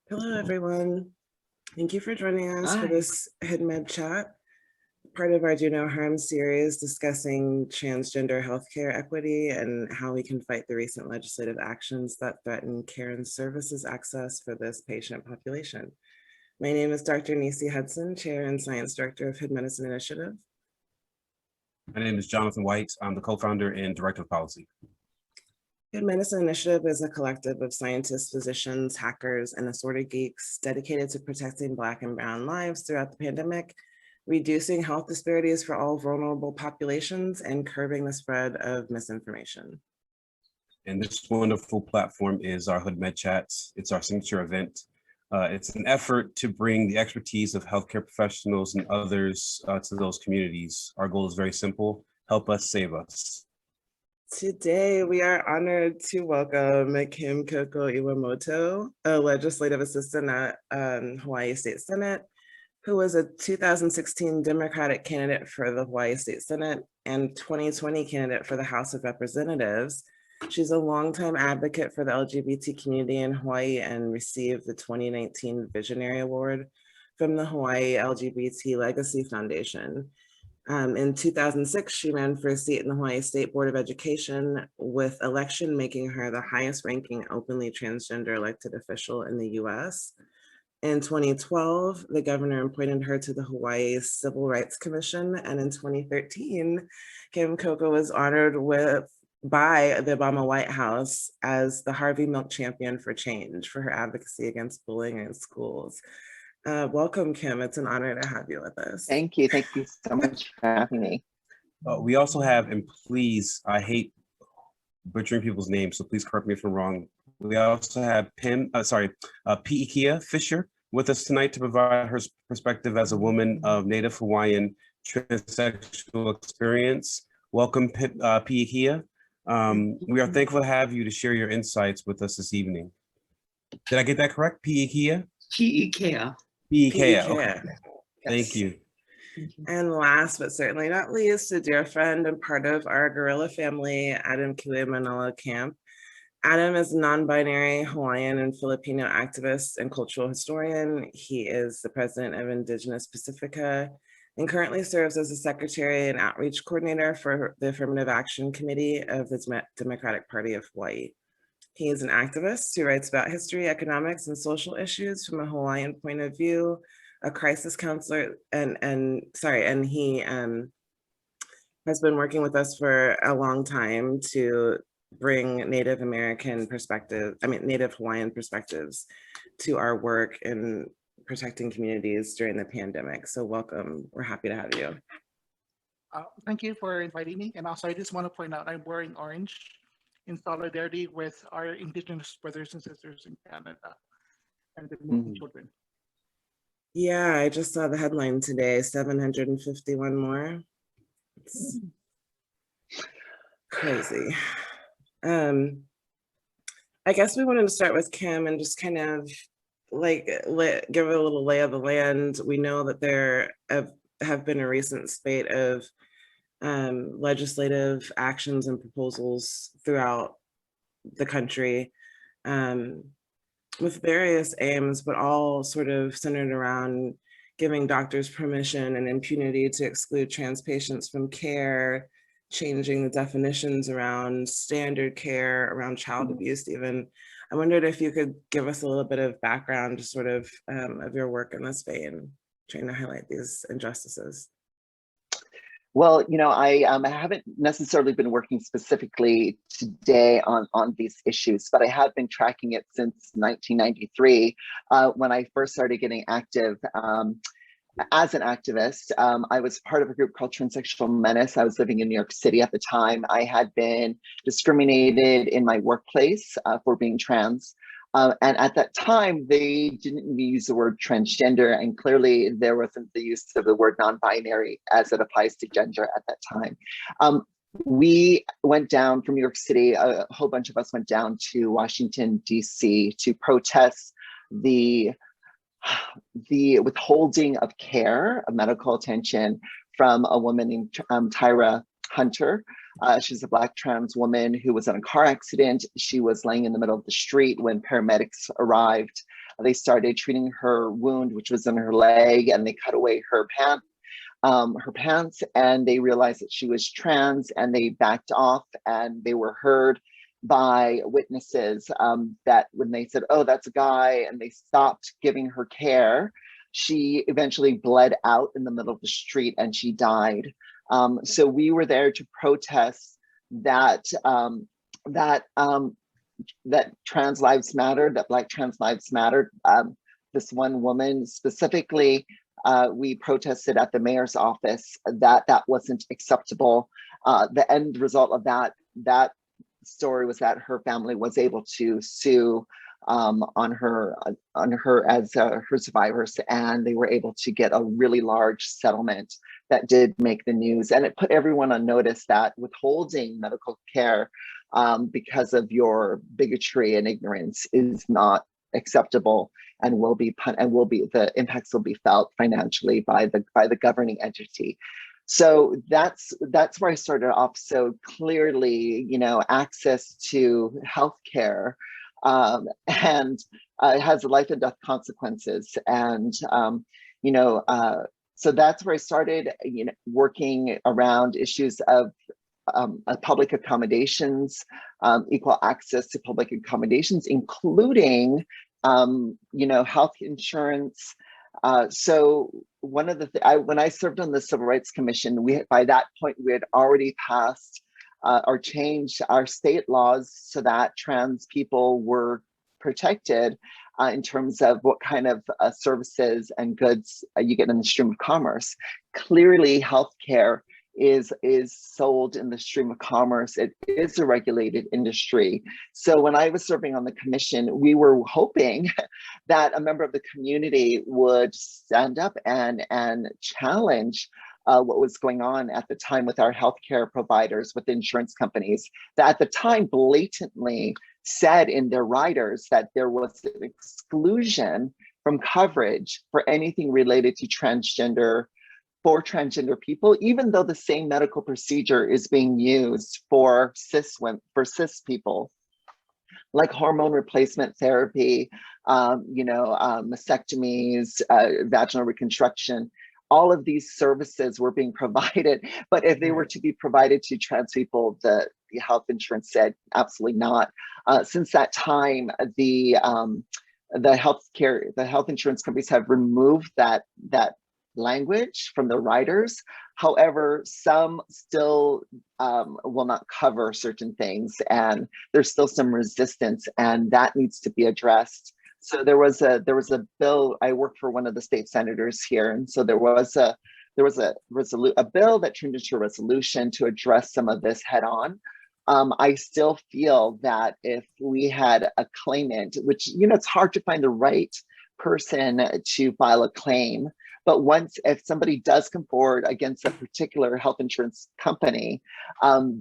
Hello, everyone. Thank you for joining us for Hi. this HidMed chat, part of our Do No Harm series discussing transgender healthcare equity and how we can fight the recent legislative actions that threaten care and services access for this patient population. My name is Dr. Neecey Hudson, Chair and Science Director of HID Medicine Initiative. My name is Jonathan White. I'm the co-founder and director of policy. HID Medicine Initiative is a collective of scientists, physicians, hackers, and assorted geeks dedicated to protecting Black and Brown lives throughout the pandemic, reducing health disparities for all vulnerable populations, and curbing the spread of misinformation. And this wonderful platform is our Hood Med Chats. It's our signature event. It's an effort to bring the expertise of healthcare professionals and others to those communities. Our goal is very simple: help us, save us. Today, we are honored to welcome Kim Coco Iwamoto, a legislative assistant at Hawai'i State Senate, who was a 2016 Democratic candidate for the Hawai'i State Senate and 2020 candidate for the House of Representatives. She's a longtime advocate for the LGBT community in Hawaii and received the 2019 Visionary Award from the Hawaii LGBT Legacy Foundation. In 2006, she ran for a seat in the Hawaii State Board of Education, with election making her the highest ranking openly transgender elected official in the US. In 2012, the governor appointed her to the Hawaii Civil Rights Commission, and in 2013, Kim Coco was honored by the Obama White House as the Harvey Milk Champion for Change for her advocacy against bullying in schools. Welcome, Kim. It's an honor to have you with us. Thank you. Thank you so much for having me. We also have, and please, I hate butchering people's names, so please correct me if I'm wrong. We also have Pi'ikia Fisher with us tonight to provide her perspective as a woman of Native Hawaiian transsexual experience. Welcome, Pi'ikia. We are thankful to have you to share your insights with us this evening. Did I get that correct? Pi'ikia? Pi'ikia. Pi'ikia. Okay. Yes. Thank you. And last but certainly not least, a dear friend and part of our Gorilla family, Adam Kile Manoa Camp. Adam is a non-binary Hawaiian and Filipino activist and cultural historian. He is the president of Indigenous Pacifica and currently serves as the secretary and outreach coordinator for the Affirmative Action Committee of the Democratic Party of Hawaii. He is an activist who writes about history, economics, and social issues from a Hawaiian point of view, a crisis counselor, and he has been working with us for a long time to bring Native Hawaiian perspectives to our work in protecting communities during the pandemic. So welcome, we're happy to have you. Thank you for inviting me. And also I just want to point out I'm wearing orange in solidarity with our Indigenous brothers and sisters in Canada and the missing children. Yeah, I just saw the headline today, 751 more. It's crazy. I guess we wanted to start with Kim and just kind of give a little lay of the land. We know that there have been a recent spate of legislative actions and proposals throughout the country with various aims, but all sort of centered around giving doctors permission and impunity to exclude trans patients from care, changing the definitions around standard care, around child abuse even. I wondered if you could give us a little bit of background, just sort of your work in this vein, trying to highlight these injustices. Well, I haven't necessarily been working specifically today on these issues, but I have been tracking it since 1993, when I first started getting active as an activist. I was part of a group called Transsexual Menace. I was living in New York City at the time. I had been discriminated in my workplace for being trans. And at that time, they didn't use the word transgender, and clearly there wasn't the use of the word non-binary as it applies to gender at that time. We went down from New York City, a whole bunch of us went down to Washington, D.C. to protest the withholding of care, of medical attention from a woman named Tyra Hunter. She's a Black trans woman who was in a car accident. She was laying in the middle of the street when paramedics arrived. They started treating her wound, which was in her leg, and they cut away her pants, and they realized that she was trans, and they backed off, and they were heard by witnesses that when they said, oh, that's a guy, and they stopped giving her care, she eventually bled out in the middle of the street and she died. So we were there to protest that that trans lives matter, that Black trans lives matter. This one woman specifically, we protested at the mayor's office that wasn't acceptable. The end result of that story was that her family was able to sue on her as her survivors, and they were able to get a really large settlement that did make the news, and it put everyone on notice that withholding medical care because of your bigotry and ignorance is not acceptable, and the impacts will be felt financially by the governing entity. So that's where I started off. So clearly, access to healthcare and it has life and death consequences, and so that's where I started, working around issues of public accommodations, equal access to public accommodations, including, health insurance. So one of the when I served on the Civil Rights Commission, by that point we had already passed or changed our state laws so that trans people were protected in terms of what kind of services and goods you get in the stream of commerce. Clearly, healthcare is sold in the stream of commerce. It is a regulated industry. So when I was serving on the commission, we were hoping that a member of the community would stand up and challenge what was going on at the time with our healthcare providers, with insurance companies, that at the time blatantly said in their riders that there was an exclusion from coverage for anything related to transgender people, even though the same medical procedure is being used for cis people, like hormone replacement therapy, mastectomies, vaginal reconstruction. All of these services were being provided, but if they were to be provided to trans people, the health insurance said absolutely not. Since that time, the health insurance companies have removed that language from the riders. However, some still will not cover certain things, and there's still some resistance, and that needs to be addressed. So there was a bill. I worked for one of the state senators here, and so there was a bill that turned into a resolution to address some of this head on. I still feel that if we had a claimant, which it's hard to find the right person to file a claim, but if somebody does come forward against a particular health insurance company,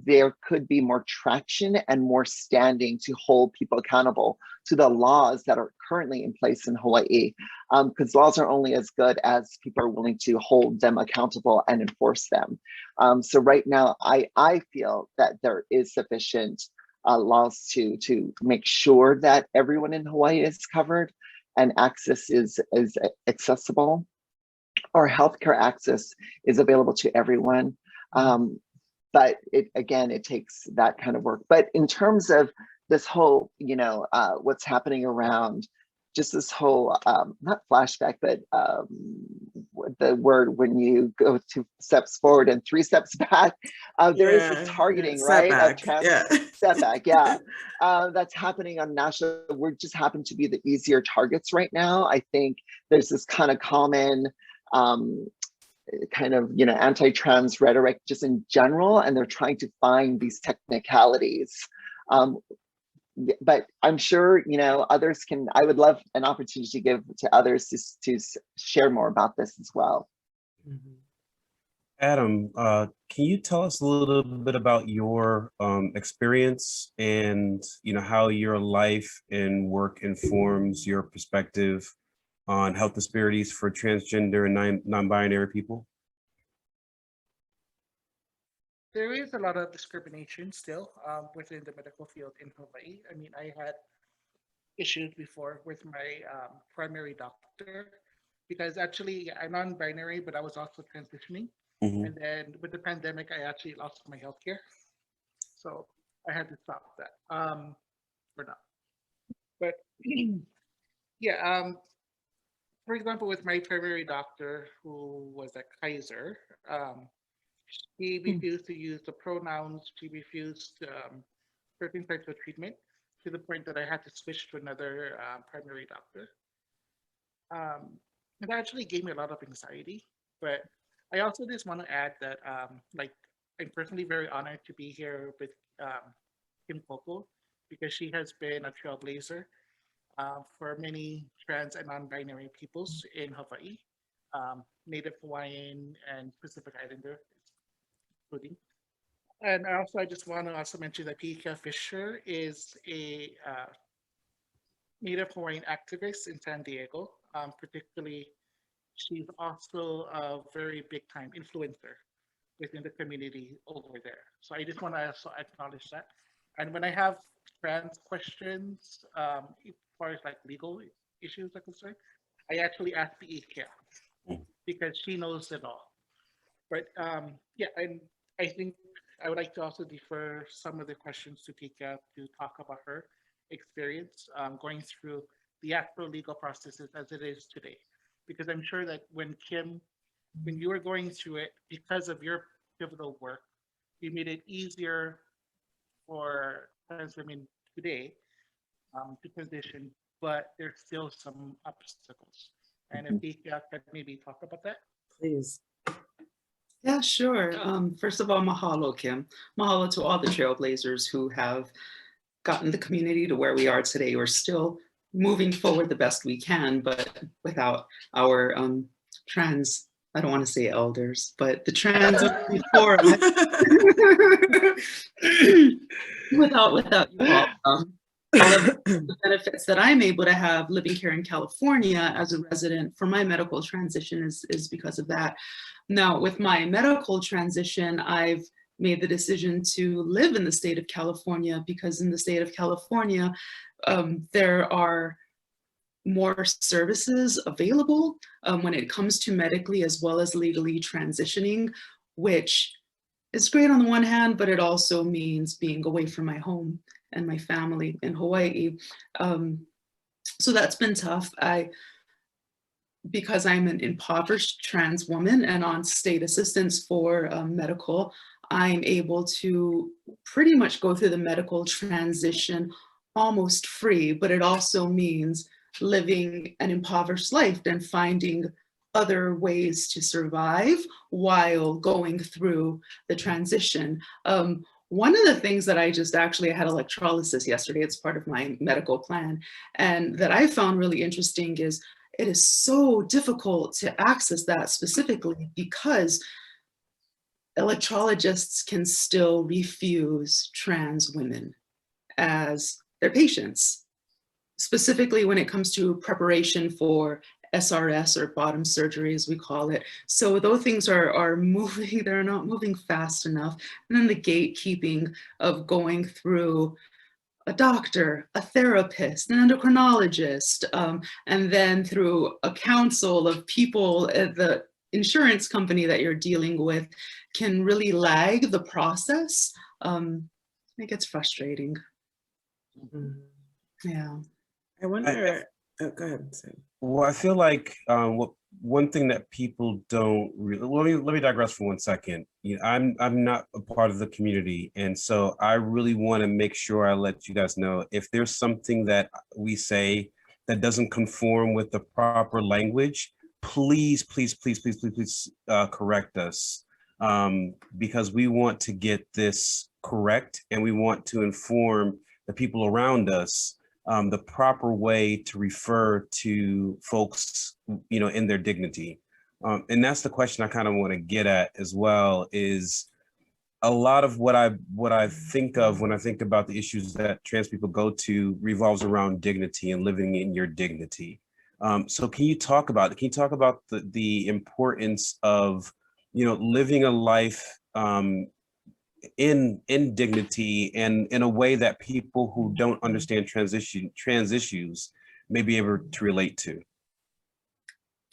there could be more traction and more standing to hold people accountable to the laws that are currently in place in Hawaii, because laws are only as good as people are willing to hold them accountable and enforce them. So right now, I feel that there is sufficient laws to make sure that everyone in Hawaii is covered and access is accessible. Our healthcare access is available to everyone. But it takes that kind of work. But in terms of this whole, what's happening around just this whole, not flashback, but the word when you go 2 steps forward and 3 steps back, there is this targeting, right? Setback, yeah. That's happening on national. We just happen to be the easier targets right now. I think there's this kind of common anti-trans rhetoric just in general, and they're trying to find these technicalities. But I'm sure others can. I would love an opportunity to give to others to share more about this as well. Adam, can you tell us a little bit about your experience and how your life and work informs your perspective on health disparities for transgender and non-binary people? There is a lot of discrimination still within the medical field in Hawaii. I mean, I had issues before with my primary doctor, because actually I'm non-binary, but I was also transitioning. Mhm. And then with the pandemic, I actually lost my healthcare. So I had to stop that for now. But yeah, for example, with my primary doctor, who was at Kaiser, he refused to use the pronouns. He refused certain types of treatment to the point that I had to switch to another primary doctor. It actually gave me a lot of anxiety. But I also just want to add that, like, I'm personally very honored to be here with Kim Coco, because she has been a trailblazer for many trans and non-binary peoples in Hawaii, Native Hawaiian and Pacific Islander, including. And also, I just want to also mention that Pika Fisher is a Native Hawaiian activist in San Diego. Particularly, she's also a very big time influencer within the community over there. So I just want to also acknowledge that. And when I have trans questions, as far as like legal issues are concerned, I actually ask Pika because she knows it all. But yeah, and I think I would like to also defer some of the questions to Pika to talk about her experience going through the actual legal processes as it is today. Because I'm sure that when you were going through it, because of your pivotal work, you made it easier for trans women today to transition, but there's still some obstacles. And if Pika could maybe talk about that. Please. Yeah, sure. First of all, mahalo, Kim. Mahalo to all the trailblazers who have gotten the community to where we are today. We're still moving forward the best we can, but without our trans, I don't want to say elders, but the trans before us, without you all of the benefits that I'm able to have living here in California as a resident for my medical transition is because of that. Now, with my medical transition, I've made the decision to live in the state of California because in the state of California, there are more services available when it comes to medically as well as legally transitioning, which is great on the one hand, but it also means being away from my home and my family in Hawaii. So that's been tough. Because I'm an impoverished trans woman and on state assistance for medical, I'm able to pretty much go through the medical transition almost free, but it also means living an impoverished life and finding other ways to survive while going through the transition. One of the things that I had electrolysis yesterday, it's part of my medical plan, and that I found really interesting is it is so difficult to access that specifically because electrologists can still refuse trans women as their patients, specifically when it comes to preparation for SRS or bottom surgery, as we call it. So those things are moving, they're not moving fast enough. And then the gatekeeping of going through a doctor, a therapist, an endocrinologist, and then through a council of people at the insurance company that you're dealing with can really lag the process. It gets frustrating. Yeah. I wonder, oh, go ahead. Sam. Well, I feel like one thing that people don't really, let me digress for 1 second. You know, I'm not a part of the community, and so I really want to make sure I let you guys know if there's something that we say that doesn't conform with the proper language, please correct us, because we want to get this correct and we want to inform the people around us the proper way to refer to folks, you know, in their dignity. And that's the question I kind of want to get at as well, is a lot of what I think of when I think about the issues that trans people go to revolves around dignity and living in your dignity. So can you talk about the importance of, you know, living a life in dignity and in a way that people who don't understand trans issues may be able to relate to?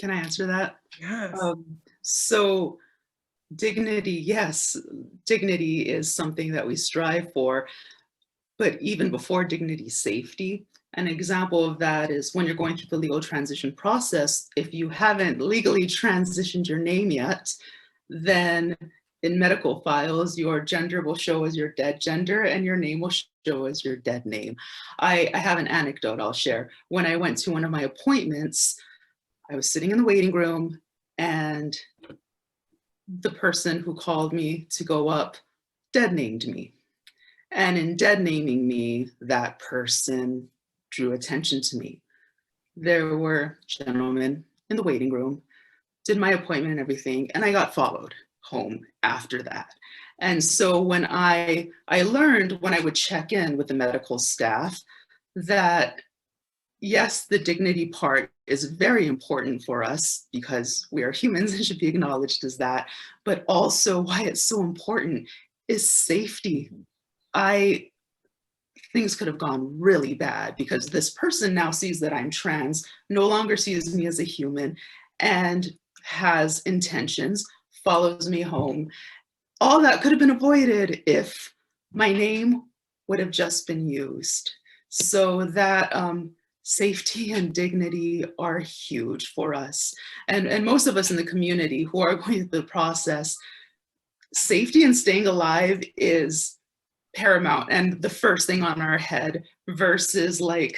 Can I answer that? Yes. So dignity, yes, dignity is something that we strive for, but even before dignity, safety. An example of that is when you're going through the legal transition process, if you haven't legally transitioned your name yet, then in medical files, your gender will show as your dead gender and your name will show as your dead name. I have an anecdote I'll share. When I went to one of my appointments, I was sitting in the waiting room and the person who called me to go up dead named me. And in dead naming me, that person drew attention to me. There were gentlemen in the waiting room, did my appointment and everything, and I got followed home after that. And so when I learned when I would check in with the medical staff that yes, the dignity part is very important for us because we are humans and should be acknowledged as that, but also why it's so important is safety. Things could have gone really bad because this person now sees that I'm trans, no longer sees me as a human, and has intentions, follows me home. All that could have been avoided if my name would have just been used. So that safety and dignity are huge for us. And most of us in the community who are going through the process, safety and staying alive is paramount and the first thing on our head versus like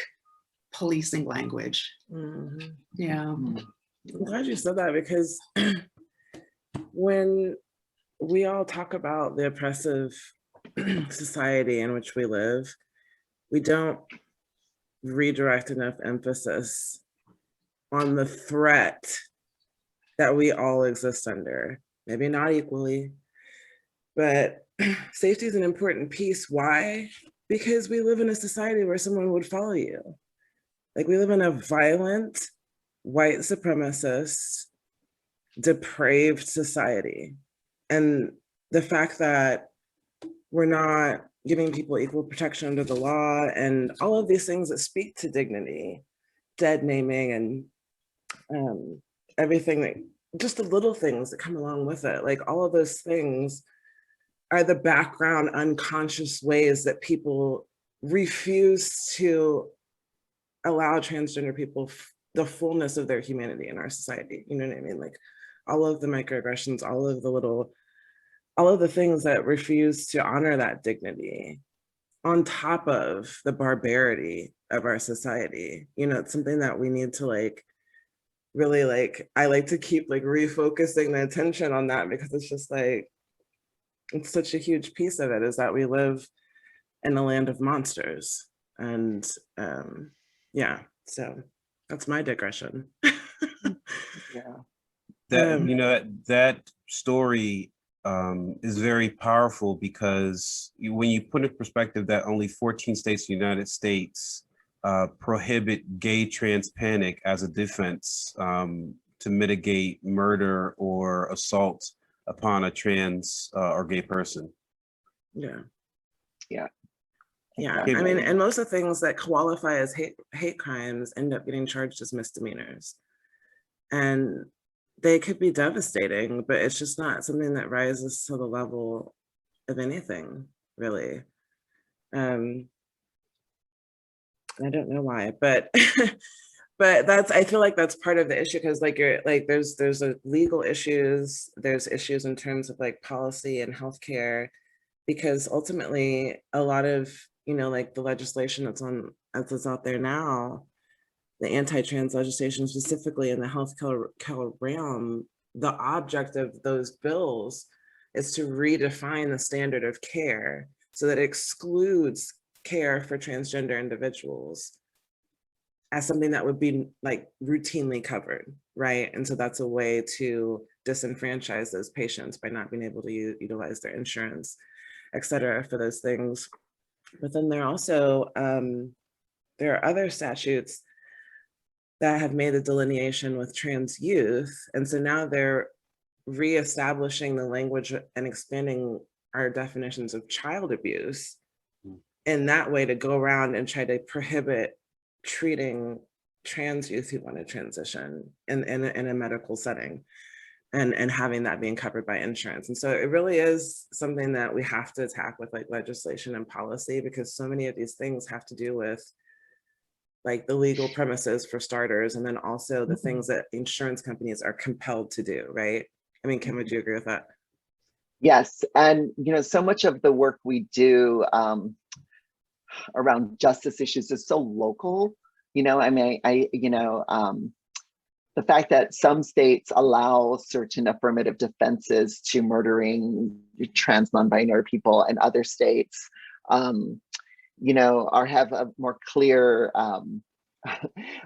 policing language. Mhm. Yeah. I'm glad you said that because when we all talk about the oppressive society in which we live, we don't redirect enough emphasis on the threat that we all exist under. Maybe not equally, but safety is an important piece. Why? Because we live in a society where someone would follow you. Like we live in a violent, white supremacist, depraved society. And the fact that we're not giving people equal protection under the law and all of these things that speak to dignity, dead naming and everything that, just the little things that come along with it, like all of those things are the background unconscious ways that people refuse to allow transgender people the fullness of their humanity in our society. You know what I mean? Like all of the microaggressions, all of the things that refuse to honor that dignity on top of the barbarity of our society. You know, it's something that we need to like, really like, I like to keep like refocusing the attention on that because it's just like, it's such a huge piece of it is that we live in a land of monsters. And yeah, so that's my digression. Yeah. That, you know, that story is very powerful because when you put in perspective that only 14 states in the United States prohibit gay trans panic as a defense to mitigate murder or assault upon a trans or gay person. Yeah. Yeah. Yeah, Exactly. I mean, and most of the things that qualify as hate crimes end up getting charged as misdemeanors. And they could be devastating, but it's just not something that rises to the level of anything, really. I don't know why, but but that's, I feel like that's part of the issue because like you're like there's a legal issues, there's issues in terms of like policy and healthcare, because ultimately a lot of, you know, like the legislation that's out there now, the anti-trans legislation specifically in the healthcare realm, the object of those bills is to redefine the standard of care so that it excludes care for transgender individuals as something that would be like routinely covered, right? And so that's a way to disenfranchise those patients by not being able to utilize their insurance, et cetera, for those things. But then there are other statutes that have made the delineation with trans youth. And so now they're reestablishing the language and expanding our definitions of child abuse Mm. in that way to go around and try to prohibit treating trans youth who want to transition in a medical setting and having that being covered by insurance. And so it really is something that we have to attack with like legislation and policy, because so many of these things have to do with like the legal premises for starters, and then also the things that insurance companies are compelled to do, right? I mean, Kim, would you agree with that? Yes, and so much of the work we do around justice issues is so local. I mean, the fact that some states allow certain affirmative defenses to murdering trans non-binary people, and other states, have a more clear,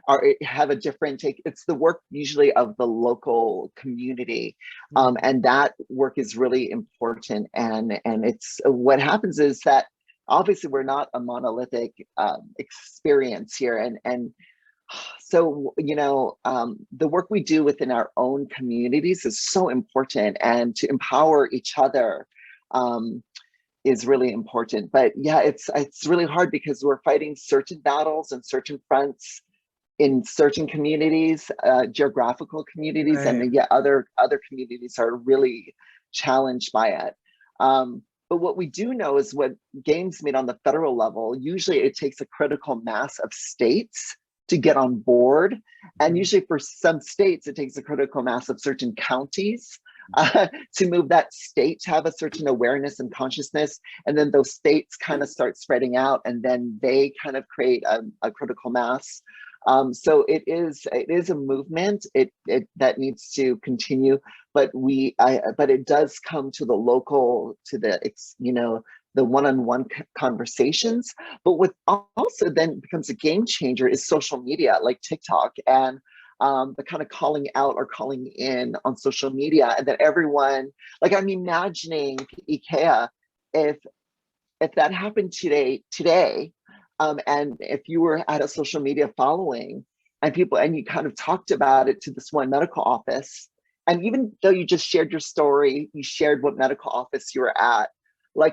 or have a different take. It's the work usually of the local community, and that work is really important. And it's what happens is that obviously we're not a monolithic experience here, and so the work we do within our own communities is so important, and to empower each other is really important. But yeah, it's really hard because we're fighting certain battles and certain fronts in certain communities, geographical communities, Right. and then yet other communities are really challenged by it. But what we do know is what gains made on the federal level, usually it takes a critical mass of states to get on board. And usually for some states, it takes a critical mass of certain counties to move that state to have a certain awareness and consciousness. And then those states kind of start spreading out, and then they kind of create a critical mass. So it is a movement that needs to continue, but it does come to the local, to the one-on-one conversations. But what also then becomes a game changer is social media like TikTok, and the kind of calling out or calling in on social media, and that everyone, like, I'm imagining, Ikea, if that happened today, and if you were at a social media following and you kind of talked about it to this one medical office, and even though you just shared your story, you shared what medical office you were at,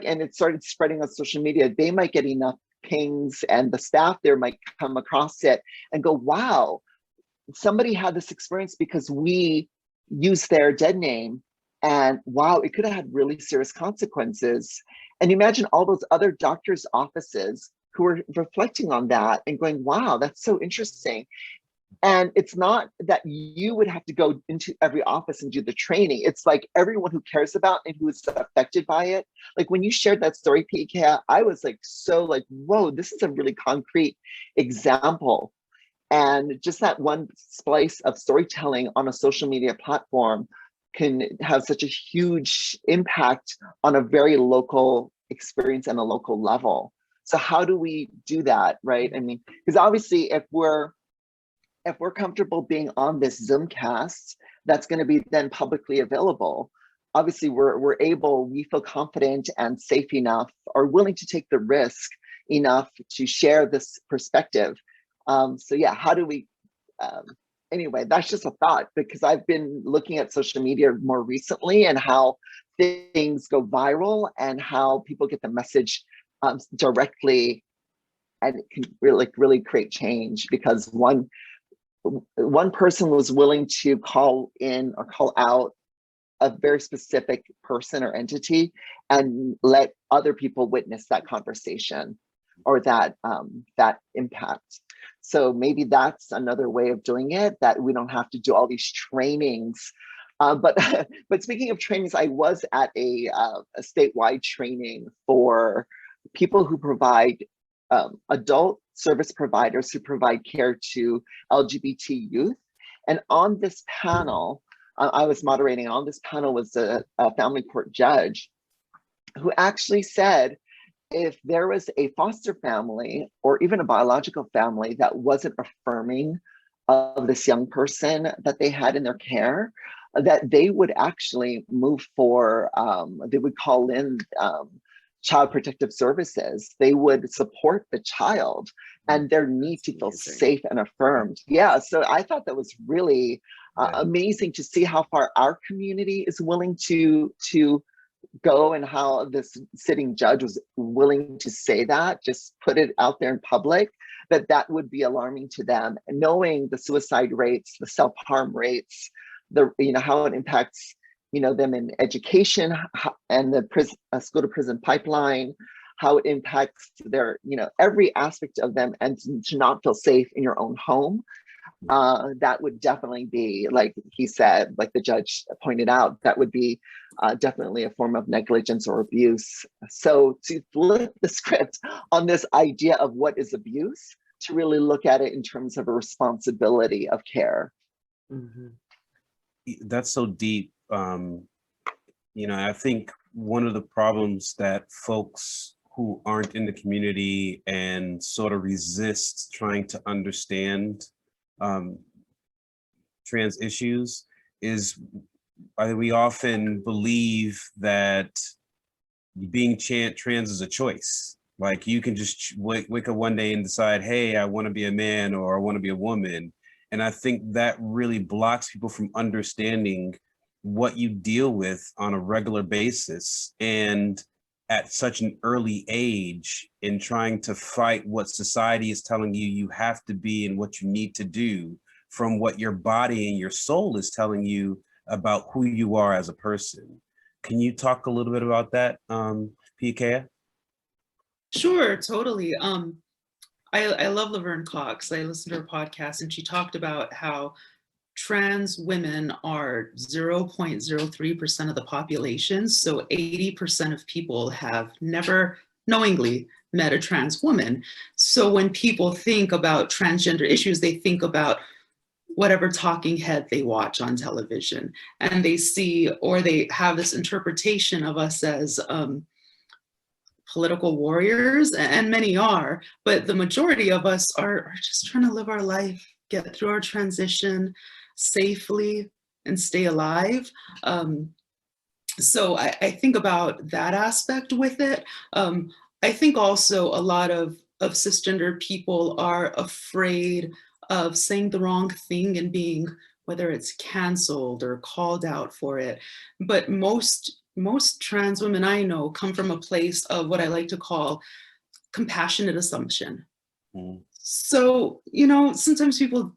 and it started spreading on social media, they might get enough pings, and the staff there might come across it and go, wow, somebody had this experience because we used their dead name, and wow, it could have had really serious consequences. And imagine all those other doctors' offices who are reflecting on that and going, wow, that's so interesting. And it's not that you would have to go into every office and do the training. It's like everyone who cares about and who is affected by it. Like when you shared that story, PK, I was like, whoa, this is a really concrete example. And just that one splice of storytelling on a social media platform can have such a huge impact on a very local experience and a local level. So how do we do that, right? I mean, because obviously if we're comfortable being on this Zoomcast, that's going to be then publicly available. Obviously, we feel confident and safe enough, or willing to take the risk enough to share this perspective. So yeah, how do we, anyway, that's just a thought, because I've been looking at social media more recently and how things go viral and how people get the message directly, and it can really create change, because one person was willing to call in or call out a very specific person or entity and let other people witness that conversation or that impact. So maybe that's another way of doing it, that we don't have to do all these trainings. But speaking of trainings, I was at a statewide training for people who provide adult service providers who provide care to LGBT youth. And on this panel, I was moderating, on this panel was a family court judge who actually said, if there was a foster family or even a biological family that wasn't affirming of this young person that they had in their care, that they would actually move for, they would call in Child Protective Services. They would support the child and their need to feel safe and affirmed. Yeah, so I thought that was really amazing to see how far our community is willing to go and how this sitting judge was willing to say that, just put it out there in public, that would be alarming to them. And knowing the suicide rates, the self-harm rates, how it impacts them in education and the prison, school to prison pipeline, how it impacts their every aspect of them, and to not feel safe in your own home. That would definitely be, like he said, like the judge pointed out, that would be definitely a form of negligence or abuse. So to flip the script on this idea of what is abuse, to really look at it in terms of a responsibility of care. Mhm. That's so deep. I think one of the problems that folks who aren't in the community and sort of resist trying to understand trans issues is we often believe that being trans is a choice. Like you can just wake up one day and decide, hey, I want to be a man or I want to be a woman. And I think that really blocks people from understanding what you deal with on a regular basis. And at such an early age, in trying to fight what society is telling you you have to be and what you need to do, from what your body and your soul is telling you about who you are as a person. Can you talk a little bit about that, PK? Sure, totally. I love Laverne Cox. I listened to her podcast, and she talked about how trans women are 0.03% of the population. So 80% of people have never knowingly met a trans woman. So when people think about transgender issues, they think about whatever talking head they watch on television, and they see, or they have this interpretation of us as political warriors, and many are, but the majority of us are just trying to live our life, get through our transition safely, and stay alive. So I think about that aspect with it. I think also a lot of cisgender people are afraid of saying the wrong thing and being, whether it's canceled or called out for it. But most trans women I know come from a place of what I like to call compassionate assumption. Mm. So, sometimes people,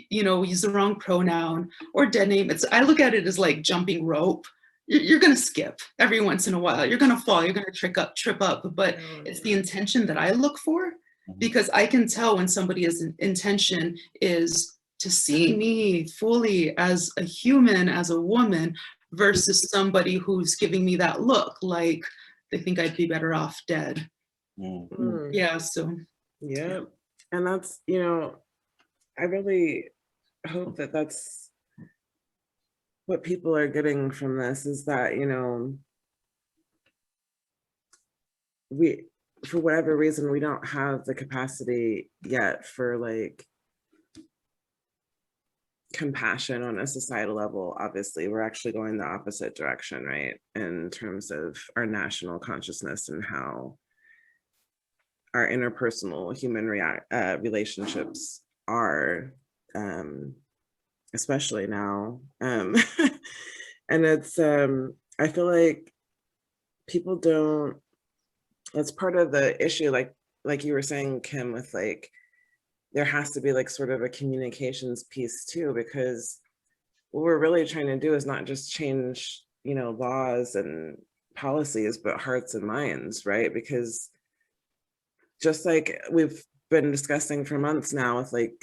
use the wrong pronoun or dead name. I look at it as like jumping rope. You're going to skip every once in a while. You're going to fall. You're going to trip up. But it's the intention that I look for, because I can tell when somebody's intention is to see me fully as a human, as a woman, versus somebody who's giving me that look like they think I'd be better off dead. Mm. Yeah. So. Yeah. And that's, I really hope that that's what people are getting from this, is that, we, for whatever reason, we don't have the capacity yet for like compassion on a societal level. Obviously, we're actually going the opposite direction, right? In terms of our national consciousness and how our interpersonal human relationships are, especially now. And it's, I feel like people don't, that's part of the issue, like you were saying, Kim, with like, there has to be like sort of a communications piece too, because what we're really trying to do is not just change, laws and policies, but hearts and minds, right? Because just like we've been discussing for months now with like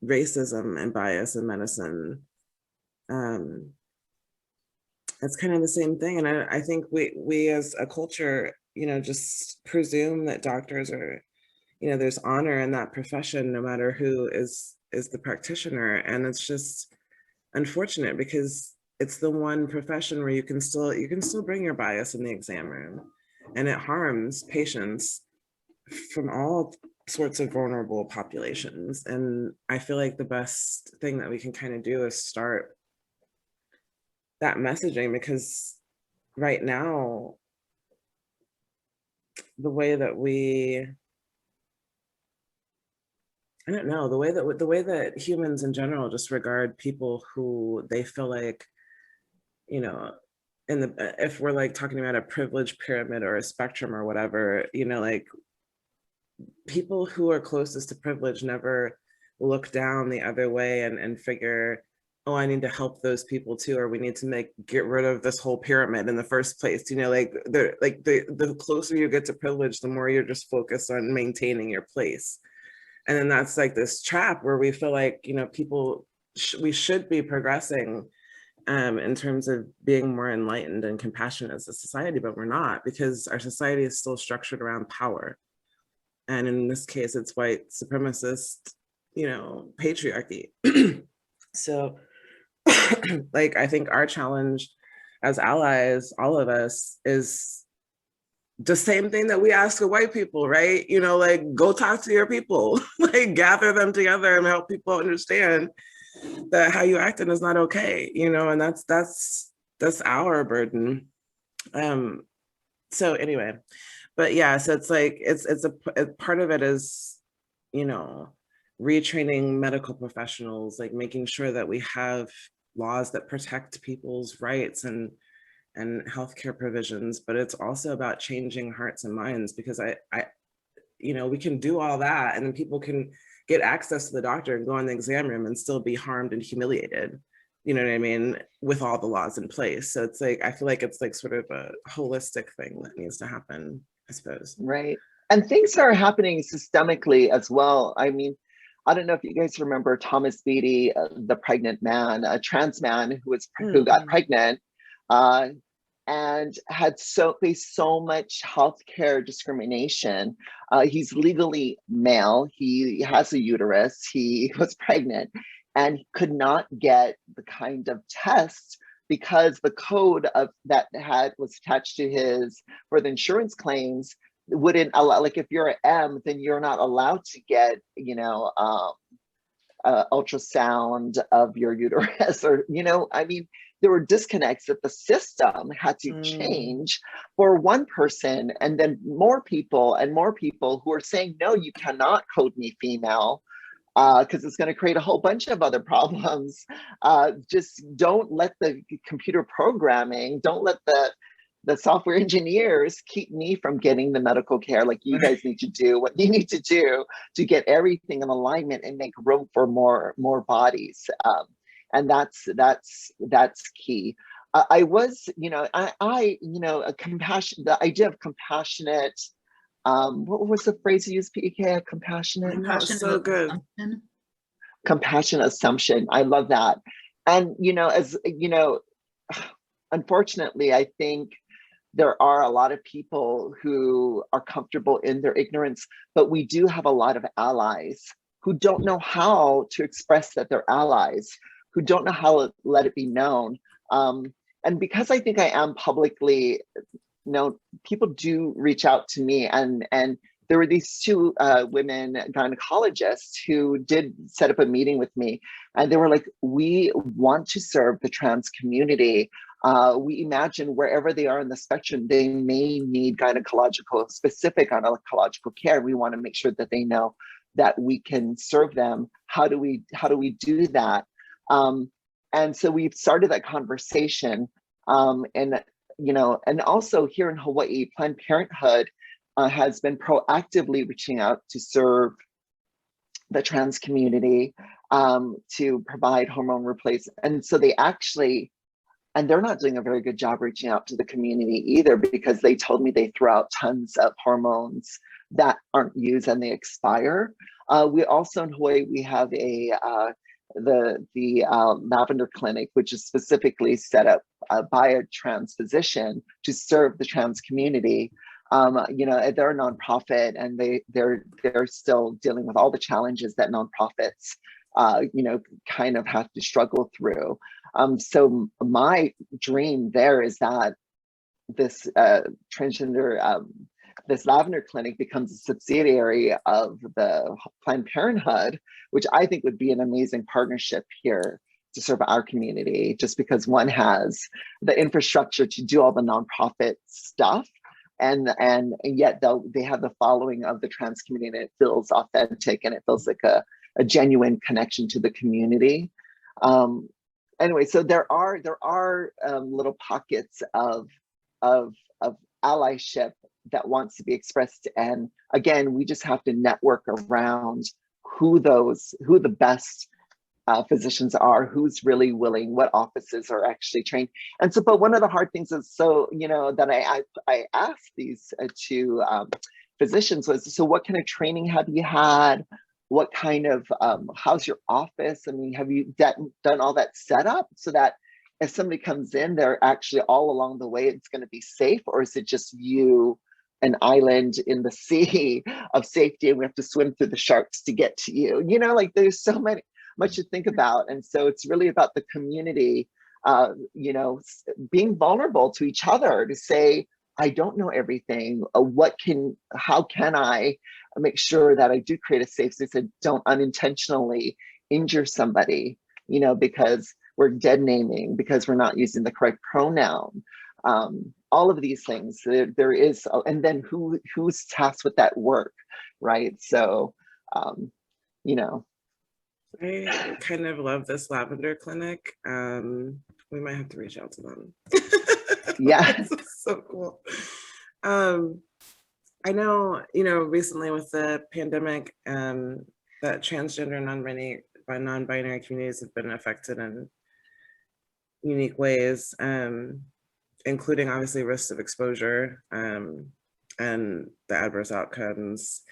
racism and bias in medicine, it's kind of the same thing. And I think we as a culture, just presume that doctors are, there's honor in that profession, no matter who is the practitioner. And it's just unfortunate, because it's the one profession where you can still bring your bias in the exam room, and it harms patients from all sorts of vulnerable populations. And I feel like the best thing that we can kind of do is start that messaging, because right now, the way that I don't know, the way that humans in general just regard people who they feel like, in the, if we're like talking about a privilege pyramid or a spectrum or whatever, you know, like people who are closest to privilege never look down the other way and figure, oh, I need to help those people too, or we need to get rid of this whole pyramid in the first place. You know, like the closer you get to privilege, the more you're just focused on maintaining your place. And then that's like this trap where we feel like, you know, we should be progressing in terms of being more enlightened and compassionate as a society, but we're not, because our society is still structured around power. And in this case, it's white supremacist, you know, patriarchy. So like, I think our challenge as allies, all of us, is the same thing that we ask of white people, right? You know, like, go talk to your people, like gather them together and help people understand that how you acting is not okay, you know, and that's our burden. So anyway, but yeah, so it's like, it's a part of it is, you know, retraining medical professionals, like making sure that we have laws that protect people's rights and healthcare provisions, but it's also about changing hearts and minds, because I, you know, we can do all that and then people can get access to the doctor and go in the exam room and still be harmed and humiliated, you know what I mean, with all the laws in place. So it's like, I feel like it's like sort of a holistic thing that needs to happen, I suppose. Right. And things are happening systemically as well. I mean, I don't know if you guys remember Thomas Beatty, the pregnant man, a trans man who got pregnant and had faced so much healthcare discrimination. He's legally male. He has a uterus. He was pregnant and could not get the kind of test because the code of that was attached to his for the insurance claims wouldn't allow, like if you're an M, then you're not allowed to get, you know, ultrasound of your uterus, or, you know, I mean, there were disconnects that the system had to change for one person, and then more people who are saying, no, you cannot code me female, because it's going to create a whole bunch of other problems. Just don't let the computer programming, don't let the software engineers keep me from getting the medical care. Like, you guys need to do what you need to do to get everything in alignment and make room for more bodies. And that's key. I was, you know, you know, the idea of compassionate, what was the phrase you used, PK? Compassionate? So good. Compassionate assumption. I love that. And, you know, as you know, unfortunately, I think there are a lot of people who are comfortable in their ignorance, but we do have a lot of allies who don't know how to express that they're allies, who don't know how to let it be known. And because I think I am publicly known, people do reach out to me, and there were these two women gynecologists who did set up a meeting with me, and they were like, we want to serve the trans community. We imagine wherever they are in the spectrum, they may need specific gynecological care. We want to make sure that they know that we can serve them. How do we do that? And so we've started that conversation. And, you know, and also here in Hawaii, Planned Parenthood has been proactively reaching out to serve the trans community, to provide hormone replacement. And so they actually, and they're not doing a very good job reaching out to the community either, because they told me they throw out tons of hormones that aren't used and they expire. We also in Hawaii, we have the Lavender Clinic, which is specifically set up by a trans physician to serve the trans community. You know, they're a nonprofit, and they're still dealing with all the challenges that nonprofits, you know, kind of have to struggle through. So my dream there is that this transgender, this Lavender Clinic becomes a subsidiary of the Planned Parenthood, which I think would be an amazing partnership here to serve our community, just because one has the infrastructure to do all the nonprofit stuff, and yet they have the following of the trans community, and it feels authentic, and it feels like a genuine connection to the community. anyway, so there are little pockets of allyship that wants to be expressed, and again, we just have to network around who the best physicians are, who's really willing, what offices are actually trained. And so, but one of the hard things is, so, you know, that I asked these two physicians was, so what kind of training have you had? What kind of, how's your office? I mean, have you done all that setup so that if somebody comes in, they're actually all along the way, it's going to be safe? Or is it just you, an island in the sea of safety, and we have to swim through the sharks to get to you? You know, like there's so much to think about. And so it's really about the community, you know, being vulnerable to each other to say, I don't know everything. How can I make sure that I do create a safe space and don't unintentionally injure somebody, you know, because we're dead naming, because we're not using the correct pronoun. All of these things, there is, and then who's tasked with that work, right? So, you know. I kind of love this lavender clinic. We might have to reach out to them. Yeah. So cool. I know, you know, recently with the pandemic, that transgender non-binary communities have been affected in unique ways, including obviously risks of exposure, and the adverse outcomes,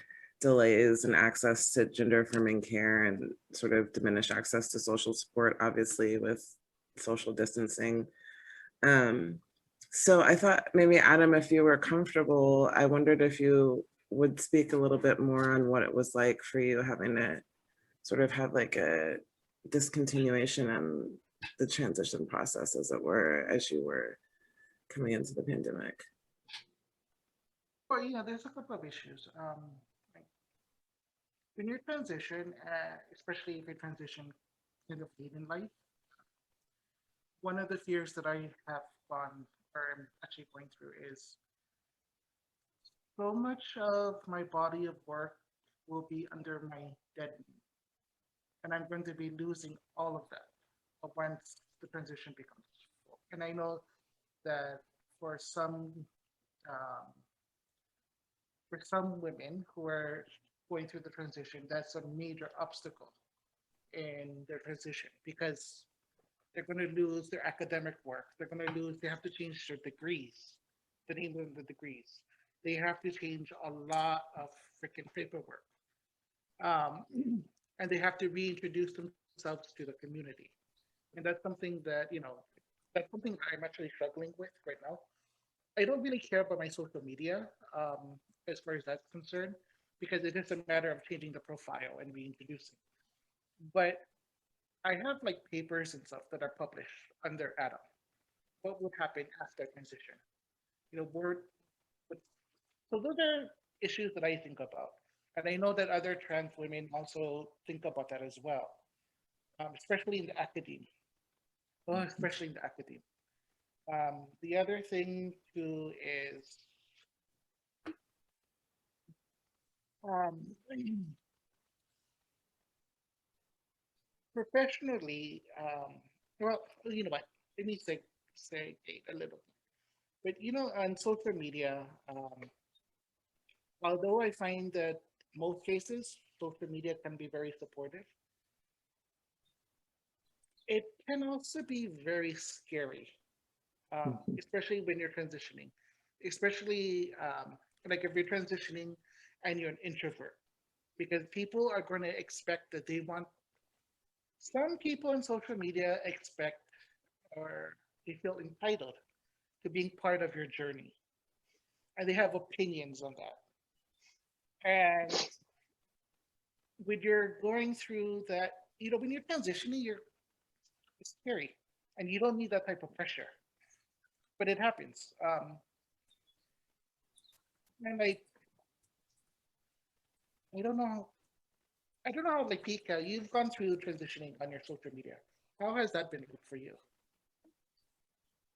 delays in access to gender affirming care, and sort of diminished access to social support, obviously with social distancing. So I thought maybe, Adam, if you were comfortable, I wondered if you would speak a little bit more on what it was like for you having to sort of have like a discontinuation in the transition process, as it were, as you were coming into the pandemic. Well, you know, there's a couple of issues. Like, when you transition, especially if you transition kind of late in life, one of the fears that I have gone, or I'm actually going through, is so much of my body of work will be under my dead name, and I'm going to be losing all of that once the transition becomes full. And I know that for some women who are going through the transition, that's a major obstacle in their transition, because they're going to lose their academic work. They have to change their degrees, the name of the degrees. They have to change a lot of freaking paperwork. And they have to reintroduce themselves to the community. And that's something that, you know, that's something that I'm actually struggling with right now. I don't really care about my social media, as far as that's concerned, because it is a matter of changing the profile and reintroducing. But I have like papers and stuff that are published under Adam. What would happen after transition? You know, so those are issues that I think about. And I know that other trans women also think about that as well, especially in the academe. Well, especially in the academe. The other thing too is, professionally, well, you know what? Let me say a little bit. But you know, on social media, although I find that most cases social media can be very supportive, it can also be very scary, especially when you're transitioning. Especially like if you're transitioning and you're an introvert, because people are going to expect that they want. Some people on social media expect, or they feel entitled to being part of your journey, and they have opinions on that. And when you're going through that, you know, when you're transitioning, it's scary, and you don't need that type of pressure, but it happens. And like, I don't know, I don't know how, like, Pika, you've gone through transitioning on your social media. How has that been for you?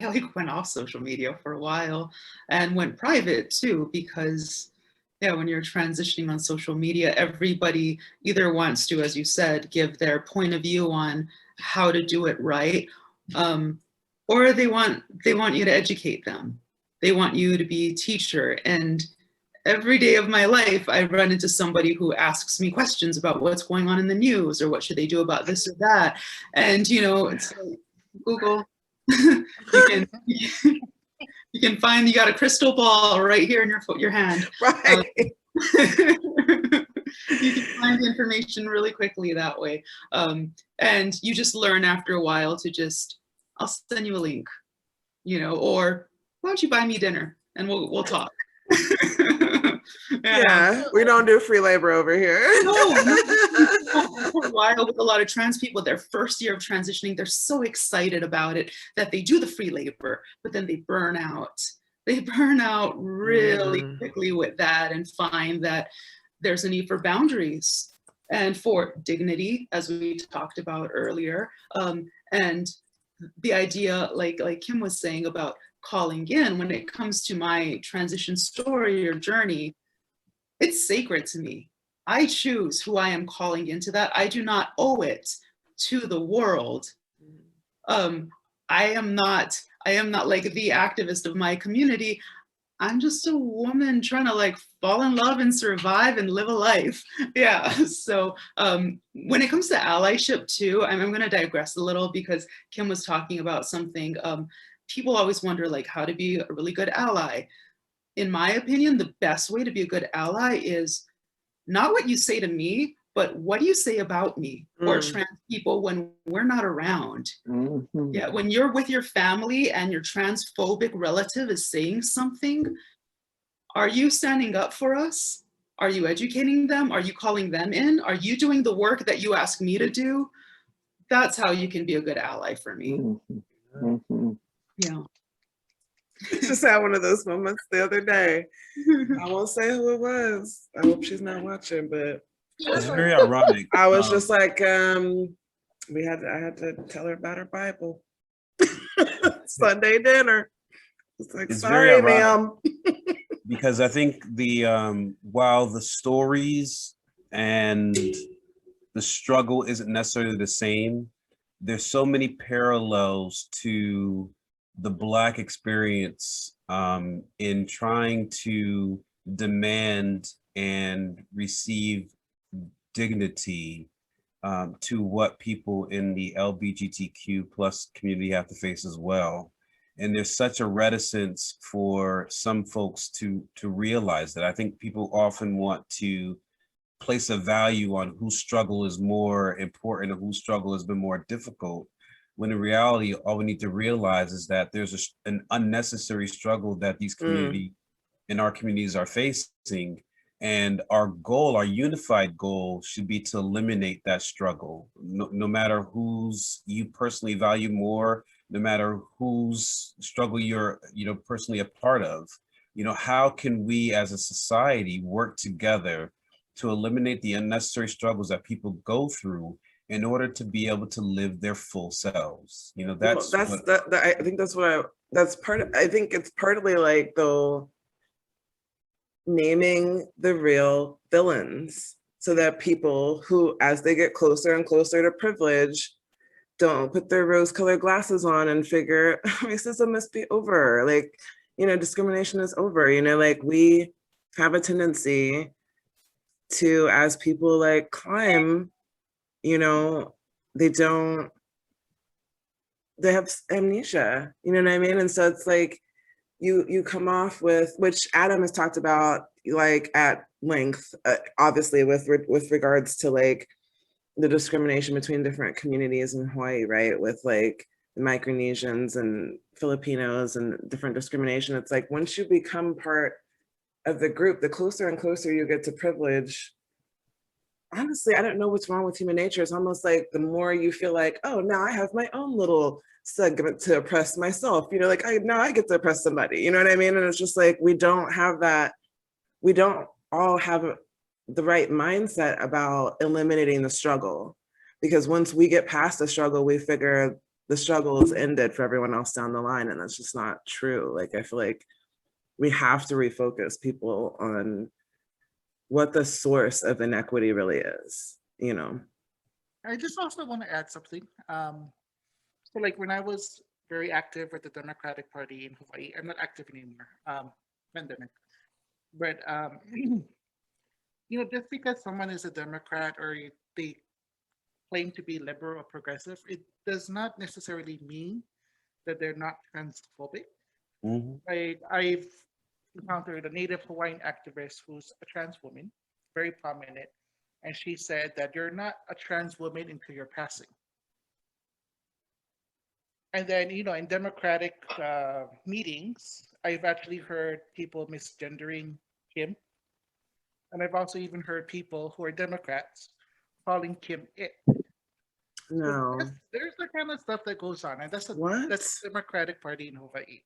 I like went off social media for a while and went private too, because yeah, when you're transitioning on social media, everybody either wants to, as you said, give their point of view on how to do it right, Or they want you to educate them. They want you to be a teacher. And every day of my life, I run into somebody who asks me questions about what's going on in the news or what should they do about this or that. And, you know, it's like, Google, you can find, you got a crystal ball right here in your hand. Right. You can find the information really quickly that way. And you just learn after a while to just, I'll send you a link, you know, or why don't you buy me dinner and we'll talk. Yeah, we don't do free labor over here. For a while with a lot of trans people, their first year of transitioning, they're so excited about it that they do the free labor, but then they burn out. They burn out really quickly with that and find that there's a need for boundaries and for dignity, as we talked about earlier. And the idea, like Kim was saying about calling in, when it comes to my transition story or journey, it's sacred to me. I choose who I am calling into that. I do not owe it to the world. I am not like the activist of my community. I'm just a woman trying to like fall in love and survive and live a life. Yeah. So when it comes to allyship too, I'm going to digress a little because Kim was talking about something. People always wonder like how to be a really good ally. In my opinion, the best way to be a good ally is not what you say to me, but what do you say about me or trans people when we're not around? Yeah, when you're with your family and your transphobic relative is saying something, are you standing up for us? Are you educating them? Are you calling them in? Are you doing the work that you ask me to do? That's how you can be a good ally for me. Yeah. Just had one of those moments the other day. I won't say who it was. I hope she's not watching, but It's very ironic. I was just like, I had to tell her about her Bible. Sunday dinner. It's like, It's sorry, very ma'am. Because I think while the stories and the struggle isn't necessarily the same, there's so many parallels to the Black experience in trying to demand and receive dignity to what people in the LGBTQ plus community have to face as well. And there's such a reticence for some folks to realize that. I think people often want to place a value on whose struggle is more important or whose struggle has been more difficult, when in reality, all we need to realize is that there's an unnecessary struggle that these community in our communities are facing. And our goal, our unified goal, should be to eliminate that struggle, no matter whose you personally value more, no matter whose struggle you're personally a part of. How can we as a society work together to eliminate the unnecessary struggles that people go through in order to be able to live their full selves? I think I think it's partly like though naming the real villains so that people who, as they get closer and closer to privilege, don't put their rose-colored glasses on and figure racism must be over. Like, discrimination is over. Like we have a tendency to, as people like climb, they have amnesia, you know what I mean? And so it's like, you come off with, which Adam has talked about like at length, obviously with regards to like the discrimination between different communities in Hawaii, right? With like the Micronesians and Filipinos and different discrimination. It's like, once you become part of the group, the closer and closer you get to privilege, honestly, I don't know what's wrong with human nature. It's almost like the more you feel like, oh, now I have my own little segment to oppress myself, like now I get to oppress somebody, you know what I mean? And it's just like, we don't have that, we don't all have the right mindset about eliminating the struggle, because once we get past the struggle, we figure the struggle is ended for everyone else down the line, and that's just not true. Like, I feel like we have to refocus people on what the source of inequity really is, I just also want to add something. So like when I was very active with the Democratic Party in Hawaii, I'm not active anymore, pandemic. But just because someone is a Democrat or they claim to be liberal or progressive, it does not necessarily mean that they're not transphobic. Mhm. I've encountered a Native Hawaiian activist who's a trans woman, very prominent, and she said that you're not a trans woman until you're passing. And then, in Democratic meetings, I've actually heard people misgendering Kim. And I've also even heard people who are Democrats calling Kim it. So No. there's the kind of stuff that goes on. And What? that's the Democratic Party in Hawaii.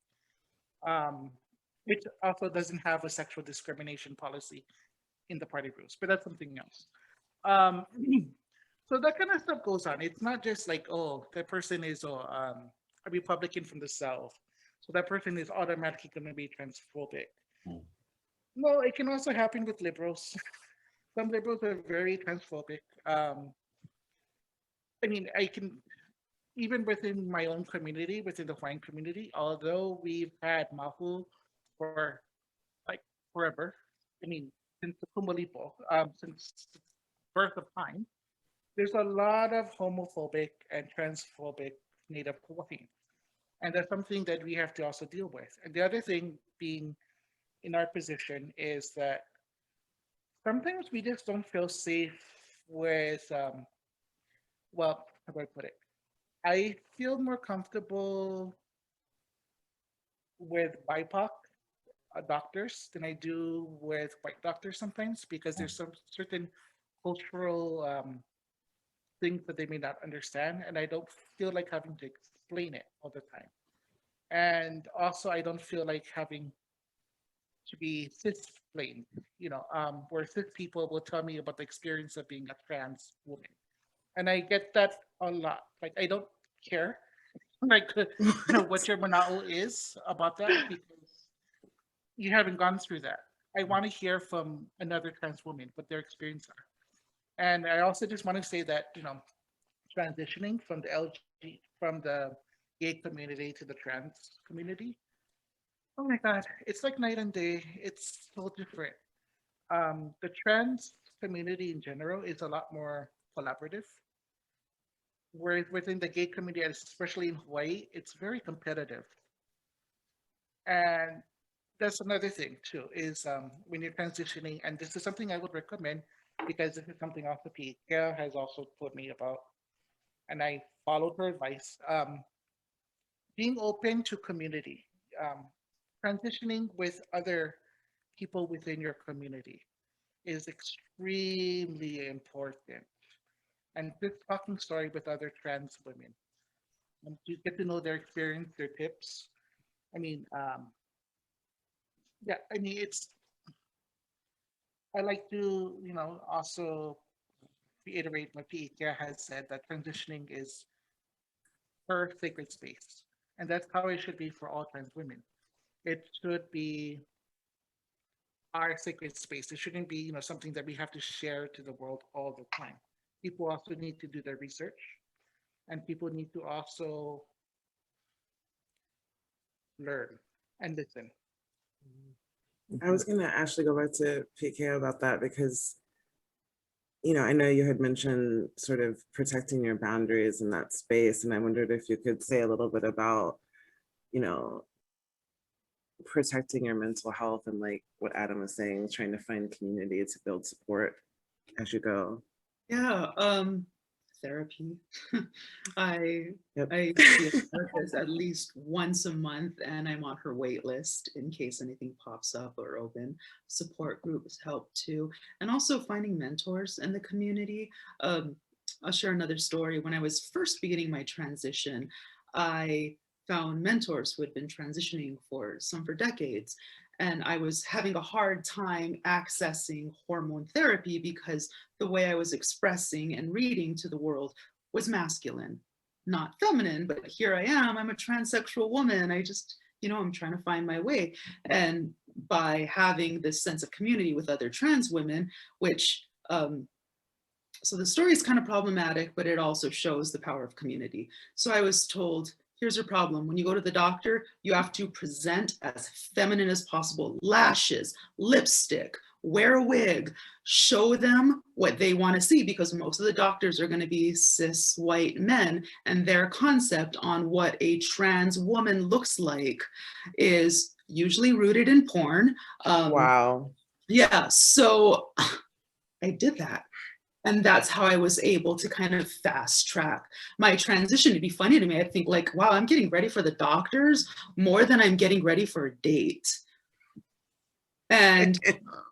Which also doesn't have a sexual discrimination policy in the party rules, but that's something else. Um, so that kind of stuff goes on. It's not just like, oh, that person is a Republican from the South, so that person is automatically going to be transphobic. Mm. No, it can also happen with liberals. Some liberals are very transphobic. I mean, I can even within my own community, within the Hawaiian community, although we've had mahu for like forever. I mean, since the Kumalipo, since the birth of time, there's a lot of homophobic and transphobic Native Hawaiians. And that's something that we have to also deal with. And the other thing being in our position is that sometimes we just don't feel safe with, well, how do I put it? I feel more comfortable with BIPOC doctors than I do with white doctors sometimes because there's some certain cultural things that they may not understand, and I don't feel like having to explain it all the time. And also, I don't feel like having to be cis-plain, where cis people will tell me about the experience of being a trans woman, and I get that a lot. Like, I don't care, like, what your manao is about that because you haven't gone through that. I want to hear from another trans woman what their experience are. And I also just want to say that, transitioning from the gay community to the trans community, oh my God, it's like night and day. It's so different. The trans community in general is a lot more collaborative. Whereas within the gay community, especially in Hawaii, it's very competitive. And that's another thing too, is when you're transitioning, and this is something I would recommend because this is something also Pia has also told me about, and I followed her advice. Being open to community, um, transitioning with other people within your community is extremely important. And just talking story with other trans women, and you get to know their experience, their tips. I mean, yeah, I mean, I like to, also reiterate what Pia has said that transitioning is her sacred space. And that's how it should be for all trans women. It should be our sacred space. It shouldn't be, something that we have to share to the world all the time. People also need to do their research, and people need to also learn and listen. I was gonna actually go back to PK about that because, I know you had mentioned sort of protecting your boundaries in that space, and I wondered if you could say a little bit about, you know, protecting your mental health and like what Adam was saying, trying to find community to build support as you go. Yeah, therapy. I Yep. I see a therapist at least once a month, and I'm on her wait list in case anything pops up or open. Support groups help too, and also finding mentors in the community. I'll share another story. When I was first beginning my transition, I found mentors who had been transitioning for decades. And I was having a hard time accessing hormone therapy because the way I was expressing and reading to the world was masculine, not feminine. But here I am, I'm a transsexual woman. I just, I'm trying to find my way. And by having this sense of community with other trans women, which So the story is kind of problematic, but it also shows the power of community. So I was told, here's your problem. When you go to the doctor, you have to present as feminine as possible. Lashes, lipstick, wear a wig, show them what they want to see, because most of the doctors are going to be cis white men, and their concept on what a trans woman looks like is usually rooted in porn. Wow. Yeah, so I did that. And that's how I was able to kind of fast track my transition. It'd be funny to me. I think like, wow, I'm getting ready for the doctors more than I'm getting ready for a date. And,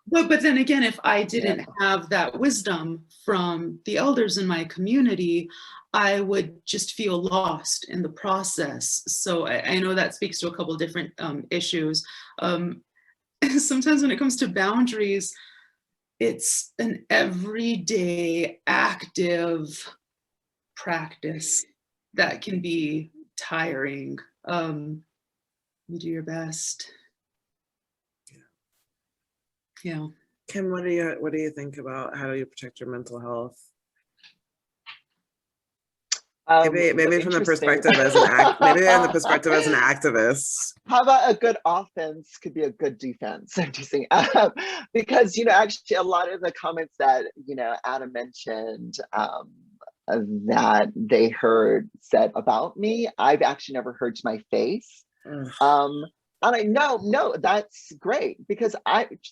but then again, if I didn't have that wisdom from the elders in my community, I would just feel lost in the process. So I know that speaks to a couple of different issues. Sometimes when it comes to boundaries, it's an everyday active practice that can be tiring. You do your best. Yeah. Kim, what do you think about how do you protect your mental health? Maybe from the perspective as an perspective as an activist. How about a good offense could be a good defense? I'm just saying, because actually a lot of the comments that Adam mentioned that they heard said about me, I've actually never heard to my face. And I no, that's great, because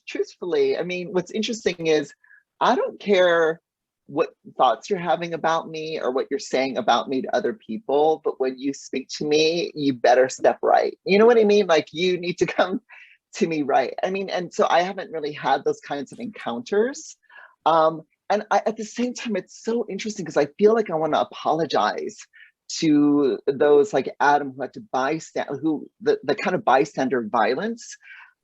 truthfully, I mean, what's interesting is I don't care what thoughts you're having about me or what you're saying about me to other people, but when you speak to me, you better step right. You know what I mean? Like, you need to come to me right. I mean, and so I haven't really had those kinds of encounters. And at the same time, it's so interesting because I feel like I want to apologize to those like Adam who had to the kind of bystander violence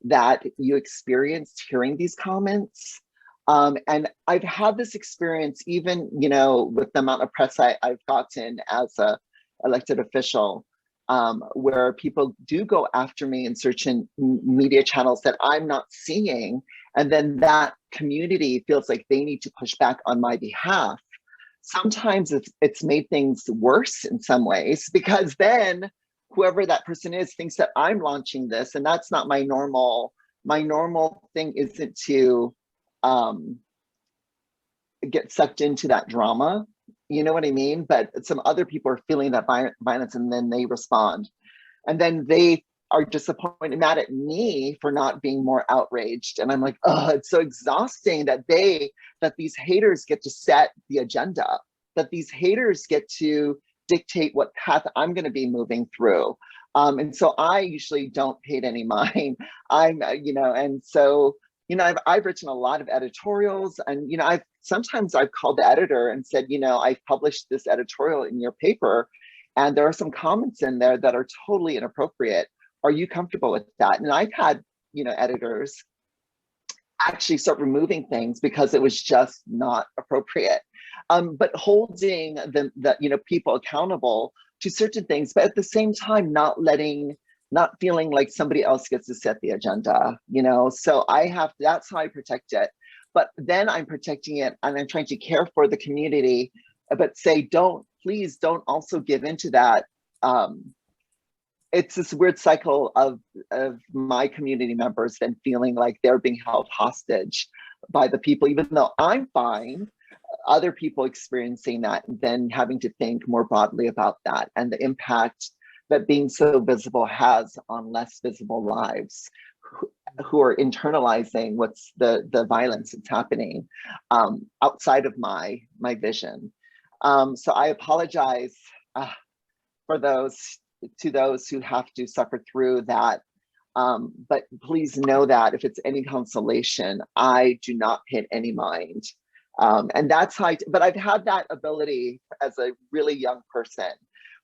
that you experienced hearing these comments. And I've had this experience even, with the amount of press I've gotten as a elected official, where people do go after me in certain media channels that I'm not seeing. And then that community feels like they need to push back on my behalf. Sometimes it's made things worse in some ways, because then whoever that person is thinks that I'm launching this, and that's not my normal. My normal thing isn't to get sucked into that drama, you know what I mean? But some other people are feeling that violence, and then they respond, and then they are disappointed, mad at me for not being more outraged. And I'm like, oh, it's so exhausting that these haters get to set the agenda, that these haters get to dictate what path I'm going to be moving through. And so I usually don't pay it any mind. And so, I've written a lot of editorials, and, sometimes I've called the editor and said, I've published this editorial in your paper, and there are some comments in there that are totally inappropriate. Are you comfortable with that? And I've had, editors actually start removing things because it was just not appropriate. But holding the people accountable to certain things, but at the same time, not feeling like somebody else gets to set the agenda, so that's how I protect it. But then I'm protecting it, and I'm trying to care for the community, but say, please don't also give into that. It's this weird cycle of my community members then feeling like they're being held hostage by the people, even though I'm fine, other people experiencing that, and then having to think more broadly about that and the impact that being so visible has on less visible lives who are internalizing what's the violence that's happening outside of my vision. So I apologize for to those who have to suffer through that. But please know that if it's any consolation, I do not pay any mind. And that's how but I've had that ability as a really young person,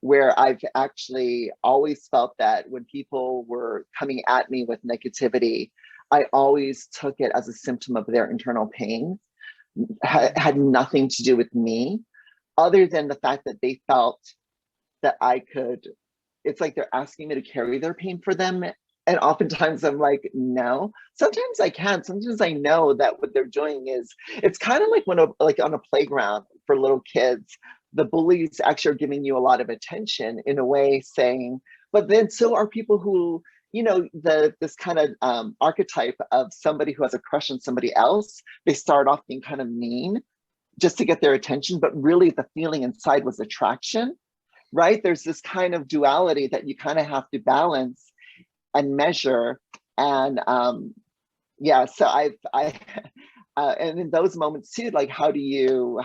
where I've actually always felt that when people were coming at me with negativity, I always took it as a symptom of their internal pain. Had nothing to do with me, other than the fact that they felt that I could, it's like they're asking me to carry their pain for them And oftentimes I'm like, no. Sometimes I can. Sometimes I know that what they're doing is, it's kind of like when like on a playground for little kids, the bullies actually are giving you a lot of attention in a way, saying, but then so are people who, you know, this kind of archetype of somebody who has a crush on somebody else. They start off being kind of mean just to get their attention, but really the feeling inside was attraction, right? There's this kind of duality that you kind of have to balance and measure. And yeah, so and in those moments too, like how do you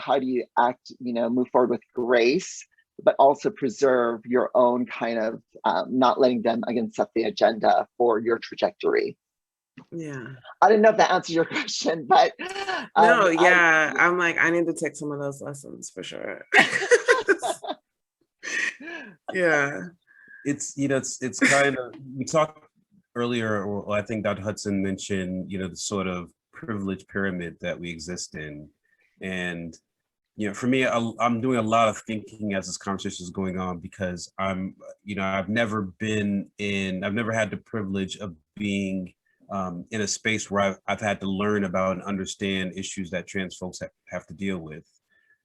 act, you know, move forward with grace, but also preserve your own kind of not letting them again set the agenda for your trajectory. Yeah. I don't know if that answers your question, but no, yeah, I'm like, I need to take some of those lessons for sure. Yeah. It's, you know, it's kind of, we talked earlier, or I think Dr. Hudson mentioned, you know, the sort of privilege pyramid that we exist in. And, you know, for me, I'm doing a lot of thinking as this conversation is going on, because I'm, you know, I've never had the privilege of being in a space where I've had to learn about and understand issues that trans folks have to deal with.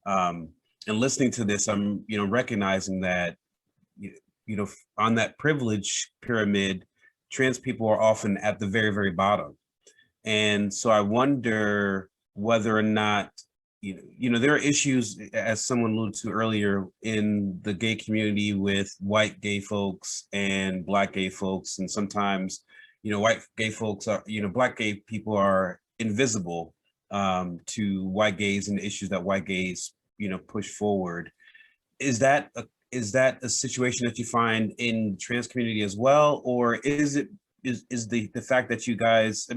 And listening to this, I'm, you know, recognizing that, you know, on that privilege pyramid, trans people are often at the very, very bottom. And so I wonder whether or not, you know, there are issues, as someone alluded to earlier, in the gay community with white gay folks and Black gay folks. And sometimes, you know, white gay folks are, you know, Black gay people are invisible to white gays and the issues that white gays, you know, push forward. Is that a situation that you find in the trans community as well? Or is the fact that you guys,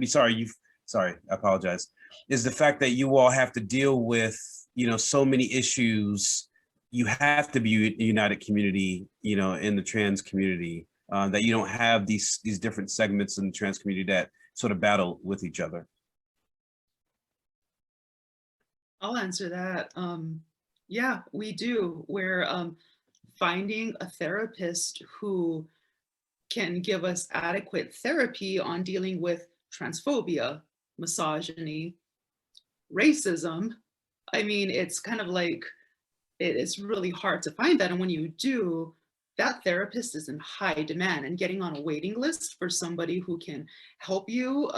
I apologize. Is the fact that you all have to deal with, you know, so many issues, you have to be a united community, you know, in the trans community, that you don't have these different segments in the trans community that sort of battle with each other? I'll answer that. Yeah, we do. We're finding a therapist who can give us adequate therapy on dealing with transphobia, misogyny, racism. I mean, it's kind of like, it's really hard to find that. And when you do, that therapist is in high demand, and getting on a waiting list for somebody who can help you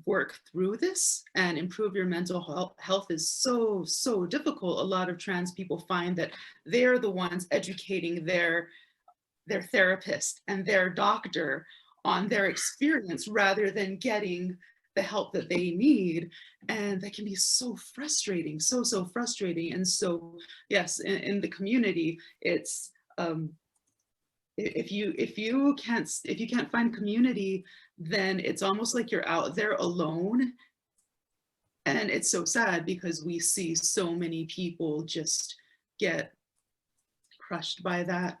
work through this and improve your mental health is so difficult. A lot of trans people find that they're the ones educating their therapist and their doctor on their experience rather than getting the help that they need. And that can be so frustrating, so frustrating. And so, yes, in the community, it's, if you can't find community, then it's almost like you're out there alone. And it's so sad, because we see so many people just get crushed by that.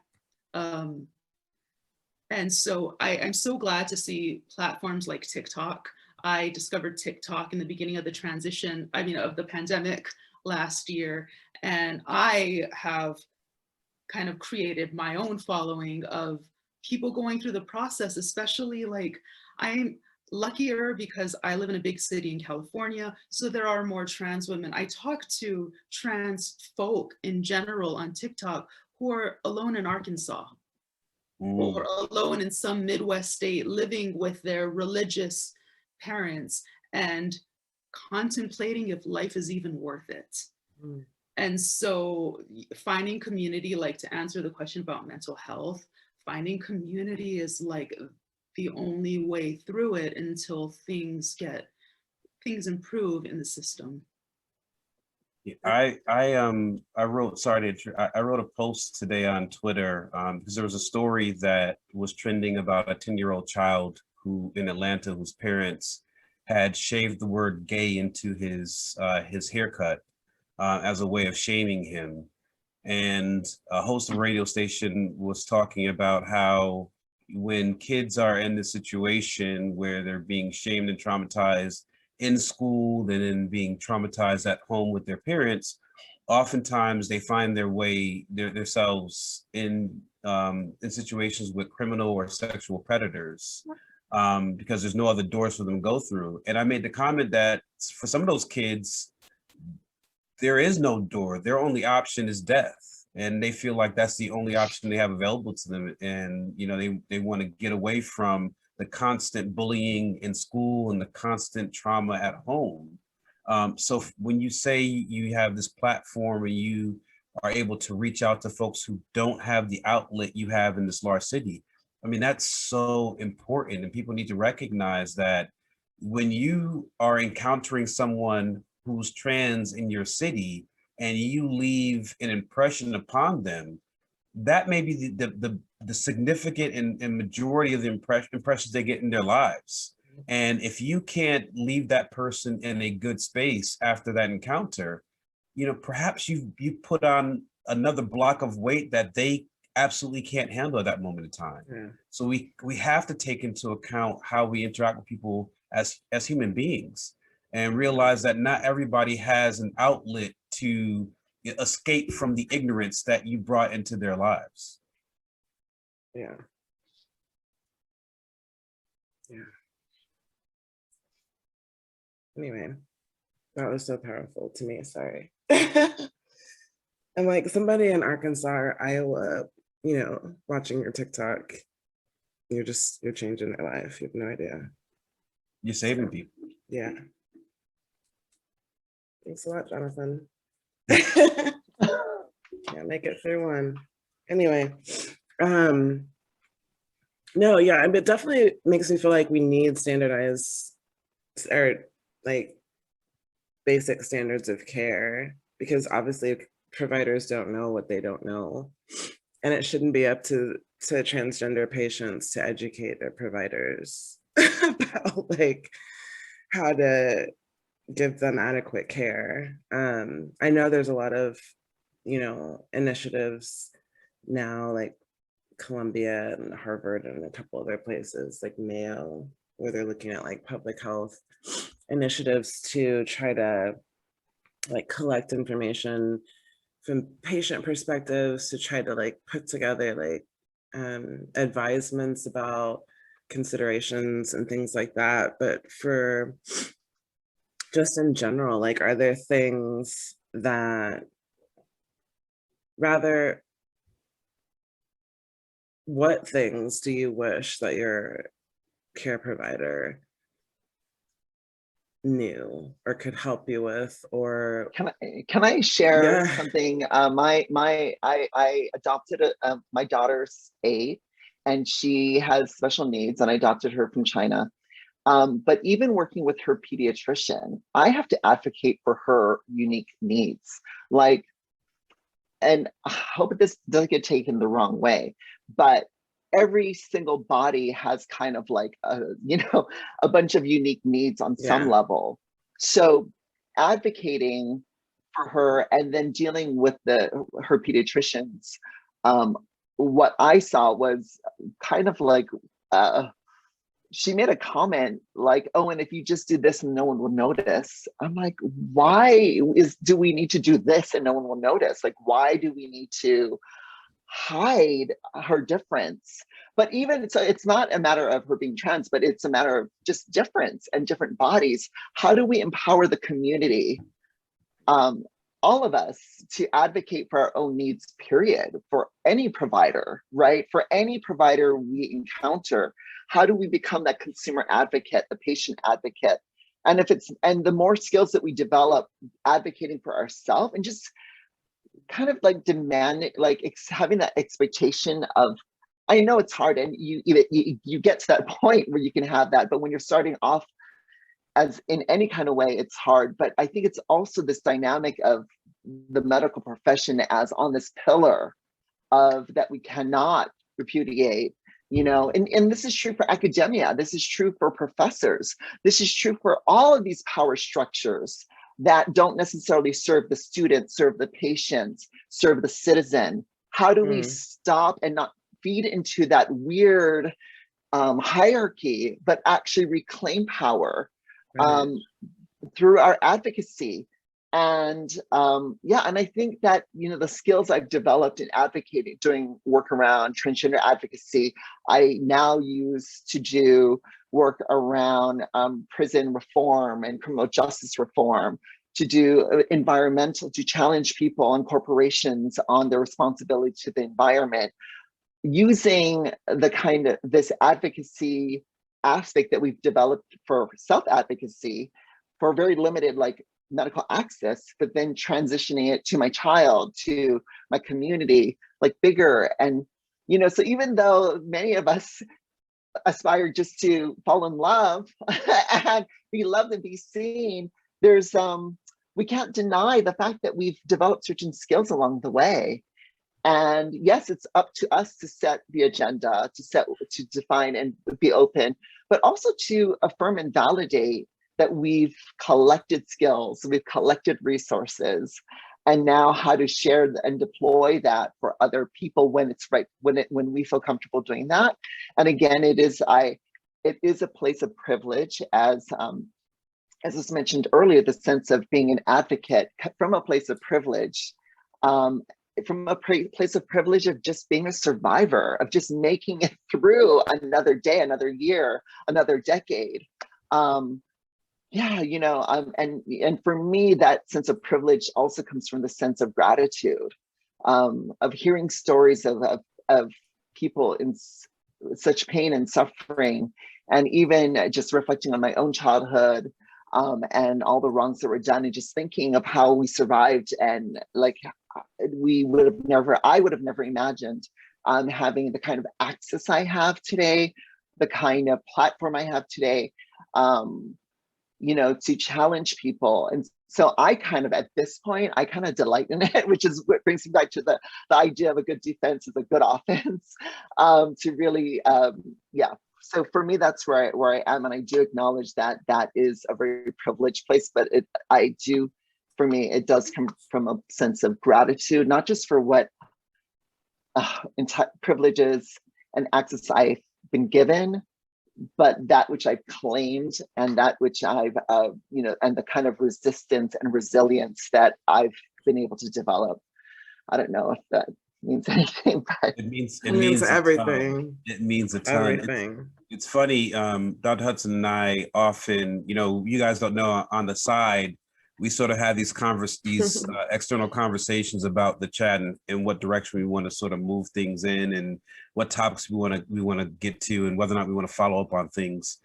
And so I'm so glad to see platforms like TikTok. I discovered TikTok in the beginning of the transition, of the pandemic last year. And I have kind of created my own following of people going through the process, especially like, I'm luckier because I live in a big city in California, so there are more trans women. I talk to trans folk in general on TikTok who are alone in Arkansas or alone in some Midwest state, living with their religious parents and contemplating if life is even worth it. And so finding community, like to answer the question about mental health, finding community is like the only way through it until things improve in the system. I wrote a post today on Twitter because there was a story that was trending about a 10-year-old child who in Atlanta whose parents had shaved the word gay into his haircut as a way of shaming him. And a host of a radio station was talking about how when kids are in this situation where they're being shamed and traumatized in school and then being traumatized at home with their parents, oftentimes they find their way, themselves in in situations with criminal or sexual predators, because there's no other doors for them to go through. And I made the comment that for some of those kids, there is no door. Their only option is death. And they feel like that's the only option they have available to them. And, you know, they want to get away from the constant bullying in school and the constant trauma at home. So when you say you have this platform and you are able to reach out to folks who don't have the outlet you have in this large city, I mean, that's so important. And people need to recognize that when you are encountering someone who's trans in your city and you leave an impression upon them, that may be the significant and majority of the impressions they get in their lives. And if you can't leave that person in a good space after that encounter, you know, perhaps you put on another block of weight that they absolutely can't handle at that moment in time. Yeah. So we have to take into account how we interact with people as human beings, and realize that not everybody has an outlet to escape from the ignorance that you brought into their lives. Yeah. Yeah. Anyway, that was so powerful to me. Sorry. And like somebody in Arkansas or Iowa, you know, watching your TikTok, you're changing their life. You have no idea. You're saving people. Yeah. Thanks a lot, Jonathan. Can't make it through one. Anyway, no, yeah, it definitely makes me feel like we need standardized or like basic standards of care, because obviously providers don't know what they don't know. And it shouldn't be up to transgender patients to educate their providers about like how to give them adequate care. I know there's a lot of, you know, initiatives now, like Columbia and Harvard and a couple other places like Mayo, where they're looking at like public health initiatives to try to like collect information from patient perspectives to try to like put together like advisements about considerations and things like that. But for just in general, like, are there things that rather, what things do you wish that your care provider knew or could help you with? Or can I share something? I adopted my daughter's 8, and she has special needs, and I adopted her from China. But even working with her pediatrician, I have to advocate for her unique needs. Like, and I hope this doesn't get taken the wrong way, but every single body has kind of like a bunch of unique needs on some level. So advocating for her and then dealing with her pediatricians, what I saw was kind of like she made a comment like, oh, and if you just do this and no one will notice. I'm like, why do we need to do this and no one will notice? Like, why do we need to hide her difference? But even so, it's not a matter of her being trans, but it's a matter of just difference and different bodies. How do we empower the community, all of us, to advocate for our own needs, period, for any provider, right? For any provider we encounter, how do we become that consumer advocate, the patient advocate? And the more skills that we develop advocating for ourselves, and just kind of like demanding, like having that expectation of, I know it's hard, and you get to that point where you can have that, but when you're starting off as in any kind of way, it's hard. But I think it's also this dynamic of the medical profession as on this pillar of that we cannot repudiate, you know, and this is true for academia, this is true for professors, this is true for all of these power structures that don't necessarily serve the student, serve the patient, serve the citizen. How do we stop and not feed into that weird hierarchy, but actually reclaim power through our advocacy? And yeah, and I think that, you know, the skills I've developed in advocating, doing work around transgender advocacy, I now use to do work around prison reform and criminal justice reform, to do environmental, to challenge people and corporations on their responsibility to the environment, using the kind of this advocacy aspect that we've developed for self-advocacy for very limited like medical access, but then transitioning it to my child, to my community, like bigger. And, you know, so even though many of us aspire just to fall in love and be loved and be seen, there's we can't deny the fact that we've developed certain skills along the way. And yes, it's up to us to set the agenda, to define and be open, but also to affirm and validate that we've collected skills, we've collected resources, and now how to share and deploy that for other people when it's right, when we feel comfortable doing that. And again, it is a place of privilege, as was mentioned earlier, the sense of being an advocate from a place of privilege. From a place of privilege of just being a survivor, of just making it through another day, another year, another decade. Yeah, you know, and for me, that sense of privilege also comes from the sense of gratitude, of hearing stories of people in such pain and suffering, and even just reflecting on my own childhood, and all the wrongs that were done, and just thinking of how we survived, and like I would have never imagined having the kind of access I have today, the kind of platform I have today, you know, to challenge people. And so I kind of, at this point, I kind of delight in it, which is what brings me back to the idea of a good defense is a good offense, to really, yeah. So for me, that's where I am. And I do acknowledge that that is a very privileged place, but for me, it does come from a sense of gratitude, not just for what privileges and access I've been given, but that which I've claimed, and that which I've, you know, and the kind of resistance and resilience that I've been able to develop. I don't know if that means anything, but it means everything. It means a ton. Everything. It's funny, Dr. Hudson and I often, you know, you guys don't know, on the side, we sort of have these external conversations about the chat and what direction we want to sort of move things in, and what topics we want to get to, and whether or not we want to follow up on things.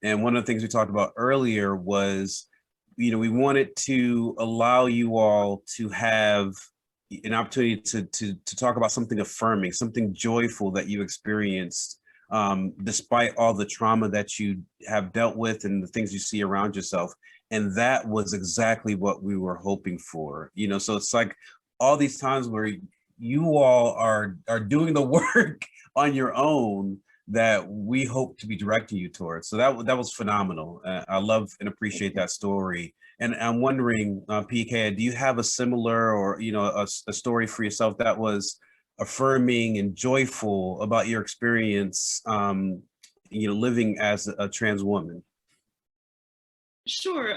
And one of the things we talked about earlier was, you know, we wanted to allow you all to have an opportunity to talk about something affirming, something joyful that you experienced, despite all the trauma that you have dealt with and the things you see around yourself. And that was exactly what we were hoping for, you know. So it's like all these times where you all are doing the work on your own that we hope to be directing you towards. So that was phenomenal. I love and appreciate that story. And I'm wondering, PK, do you have a similar, or, you know, a story for yourself that was affirming and joyful about your experience, you know, living as a trans woman? Sure.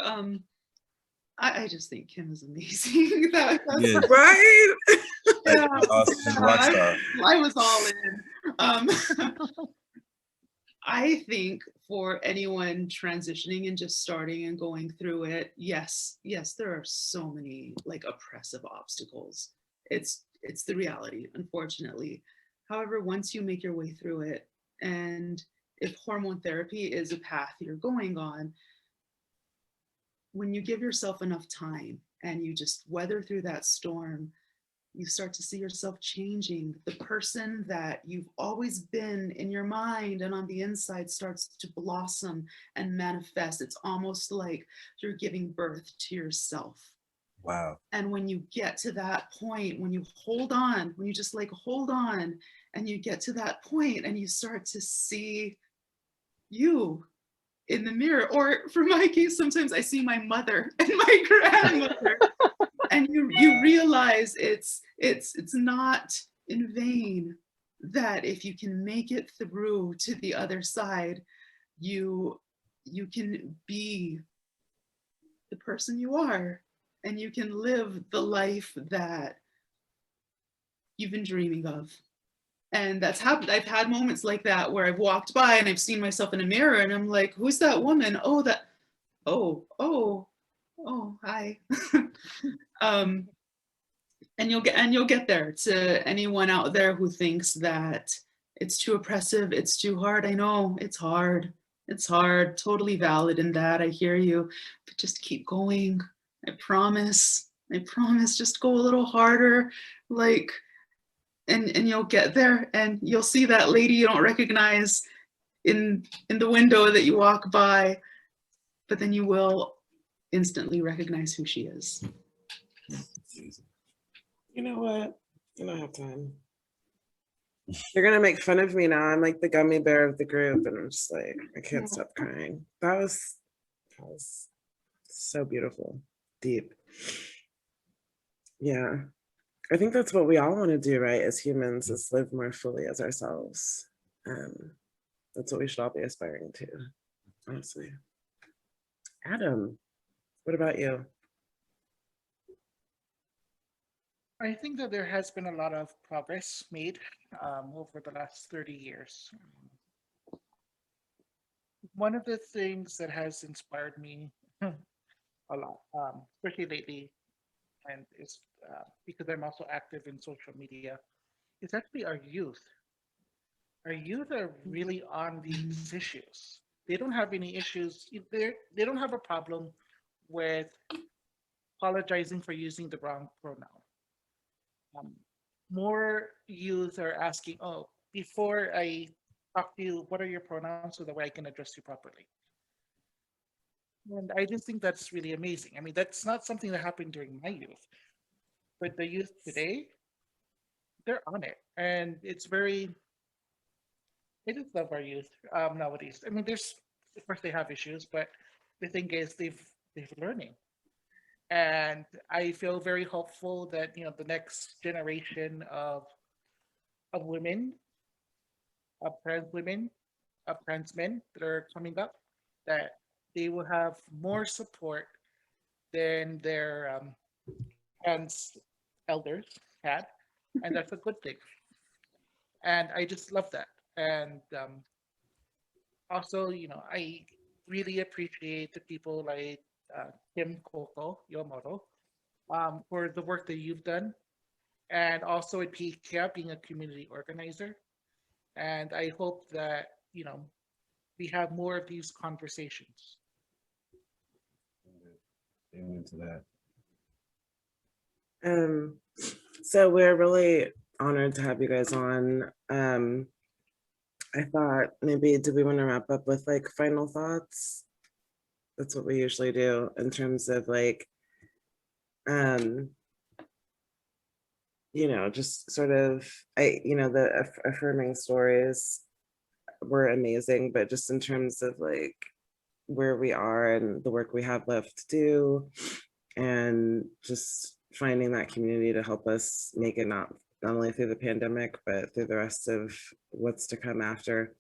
I just think Kim is amazing. That's Yeah. Right? yeah, She's a rock star. I was all in. I think for anyone transitioning and just starting and going through it, yes, there are so many like oppressive obstacles. It's the reality, unfortunately. However, once you make your way through it, and if hormone therapy is a path you're going on, when you give yourself enough time and you just weather through that storm, you start to see yourself changing. The person that you've always been in your mind and on the inside starts to blossom and manifest. It's almost like you're giving birth to yourself. Wow. And when you get to that point, when you hold on, when you just like hold on, and you get to that point and you start to see you in the mirror, or for my case, sometimes I see my mother and my grandmother, and you realize it's not in vain, that if you can make it through to the other side, you can be the person you are. and you can live the life that you've been dreaming of. And that's happened. I've had moments like that where I've walked by and I've seen myself in a mirror and I'm like, who's that woman? Oh, hi. And you'll get there. To anyone out there who thinks that it's too oppressive, it's too hard. I know it's hard. It's hard, totally valid in that. I hear you, but just keep going. I promise, just go a little harder. Like, and you'll get there, and you'll see that lady you don't recognize in the window that you walk by, but then you will instantly recognize who she is. You know what? I don't have time. You're gonna make fun of me now. I'm like the gummy bear of the group, and I'm just like, I can't stop crying. That was so beautiful, deep. Yeah, I think that's what we all want to do, right? As humans, is live more fully as ourselves. That's what we should all be aspiring to, honestly. Adam, what about you? I think that there has been a lot of progress made over the last 30 years. One of the things that has inspired me a lot, especially lately, and is because I'm also active in social media, is actually our youth. Our youth are really on these issues. They don't have any issues. They don't have a problem with apologizing for using the wrong pronoun. More youth are asking, oh, before I talk to you, what are your pronouns so that way I can address you properly? And I just think that's really amazing. I mean, that's not something that happened during my youth, but the youth today, they're on it. And it's very, I just love our youth nowadays. I mean, of course, they have issues, but the thing is, they're learning. And I feel very hopeful that the next generation of women, of trans women, of trans men that are coming up, that they will have more support than their trans elders had, and that's a good thing. And I just love that. And also, I really appreciate the people like Kim Coco Iwamoto for the work that you've done, and also at PKIA being a community organizer. And I hope that we have more of these conversations. Amen to that. So we're really honored to have you guys on. I thought maybe, do we want to wrap up with like final thoughts? That's what we usually do in terms of like, just sort of, the affirming stories were amazing, but just in terms of like where we are and the work we have left to do, and just finding that community to help us make it not only through the pandemic, but through the rest of what's to come after.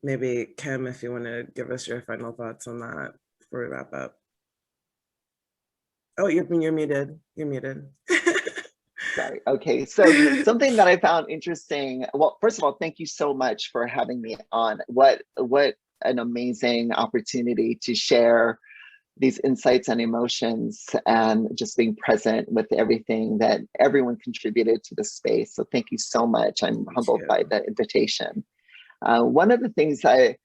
Maybe Kim, if you want to give us your final thoughts on that before we wrap up. Oh, you're muted. You're muted. Sorry. Okay. So something that I found interesting. Well, first of all, thank you so much for having me on. What an amazing opportunity to share these insights and emotions, and just being present with everything that everyone contributed to the space. So thank you so much. I'm humbled by the invitation. One of the things that's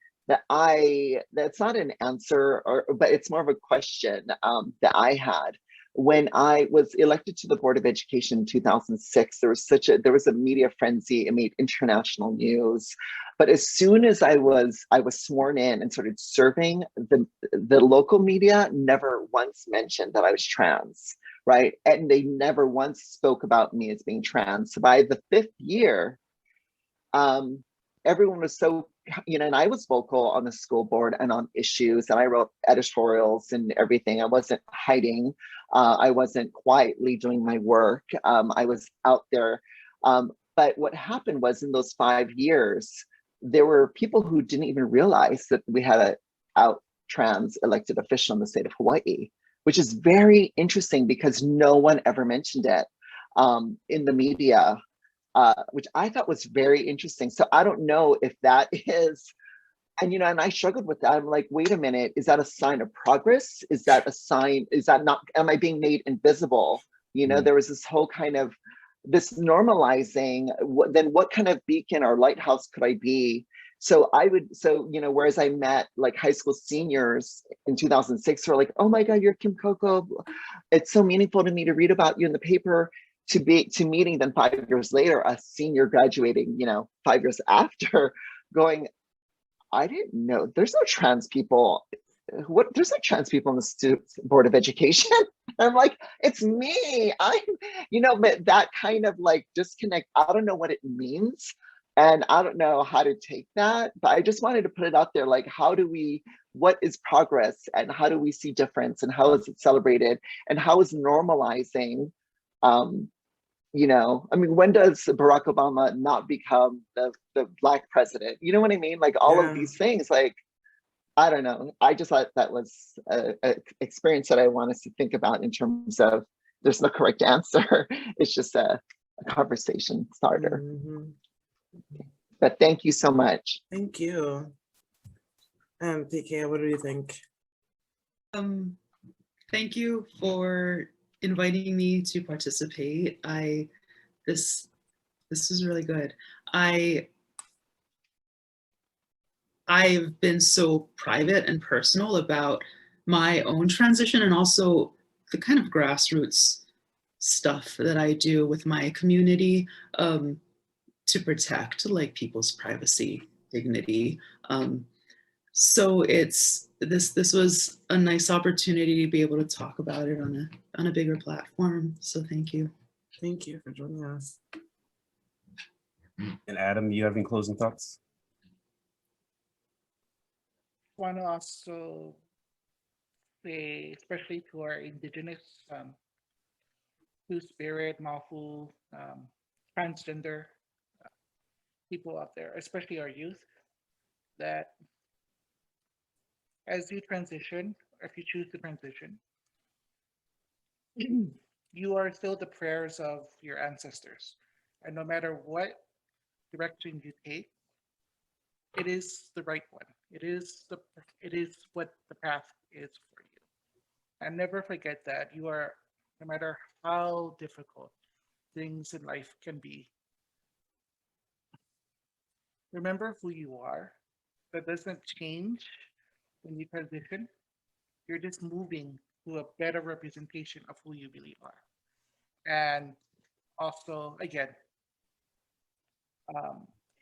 not an answer, but it's more of a question that I had. When I was elected to the Board of Education in 2006, there was a media frenzy. It made international news. But as soon as I was sworn in and started serving, the local media never once mentioned that I was trans, right? And they never once spoke about me as being trans. So by the 5th year, everyone was so, and I was vocal on the school board and on issues, and I wrote editorials and everything. I wasn't hiding. I wasn't quietly doing my work. I was out there. But what happened was, in those 5 years, there were people who didn't even realize that we had a out trans elected official in the state of Hawaii, which is very interesting because no one ever mentioned it in the media, which I thought was very interesting. So I don't know if that is, and you know, and I struggled with that. I'm like, wait a minute, is that a sign of progress? Is that a sign, is that not, am I being made invisible? You know, there was this whole kind of, this normalizing, then what kind of beacon or lighthouse could I be? So I would, so, you know, whereas I met like high school seniors in 2006 who are like, oh my God, you're Kim Coco. It's so meaningful to me to read about you in the paper, to meeting them 5 years later, a senior graduating, you know, 5 years after, going, I didn't know there's no trans people. What, there's no trans people in the Student Board of Education. I'm like, it's me. I'm, you know, but that kind of like disconnect, I don't know what it means. And I don't know how to take that, but I just wanted to put it out there. Like, how do we, what is progress and how do we see difference and how is it celebrated and how is normalizing, you know, I mean, when does Barack Obama not become the Black president? You know what I mean? Like all of these things, like, I don't know. I just thought that was an experience that I want us to think about in terms of, there's no correct answer. It's just a conversation starter. But thank you so much. Thank you. PK, what do you think? Thank you for inviting me to participate. This is really good. I've been so private and personal about my own transition and also the kind of grassroots stuff that I do with my community to protect like people's privacy, dignity. So this was a nice opportunity to be able to talk about it on a bigger platform. So thank you. Thank you for joining us. And Adam, you have any closing thoughts? I want to also say, especially to our indigenous, Two-Spirit, Mafu, transgender people out there, especially our youth, that as you transition, or if you choose to transition, you are still the prayers of your ancestors. And no matter what direction you take, it is the right one. It is what the path is for you. And never forget that you are, no matter how difficult things in life can be, remember who you are. That doesn't change when you transition. You're just moving to a better representation of who you really are. And also, again,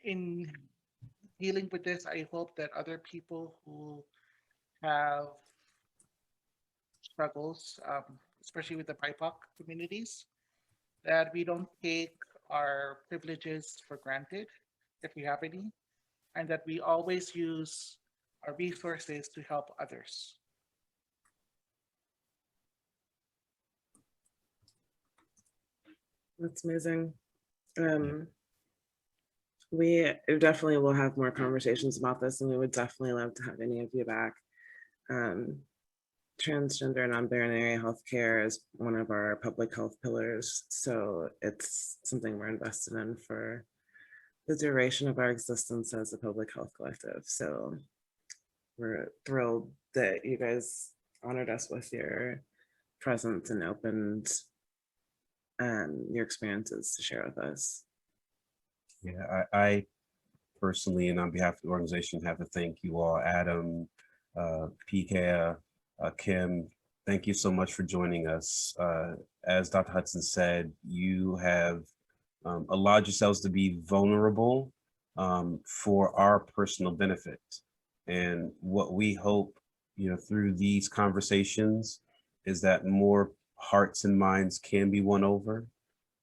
in dealing with this, I hope that other people who have struggles, especially with the BIPOC communities, that we don't take our privileges for granted, if we have any, and that we always use our resources to help others. That's amazing. We definitely will have more conversations about this, and we would definitely love to have any of you back. Transgender non-binary healthcare is one of our public health pillars, so it's something we're invested in for the duration of our existence as a public health collective. So we're thrilled that you guys honored us with your presence and opened your experiences to share with us. Yeah, I personally, and on behalf of the organization, have to thank you all, Adam, PK, Kim. Thank you so much for joining us. As Dr. Hudson said, you have allowed yourselves to be vulnerable for our personal benefit. And what we hope, you know, through these conversations is that more hearts and minds can be won over,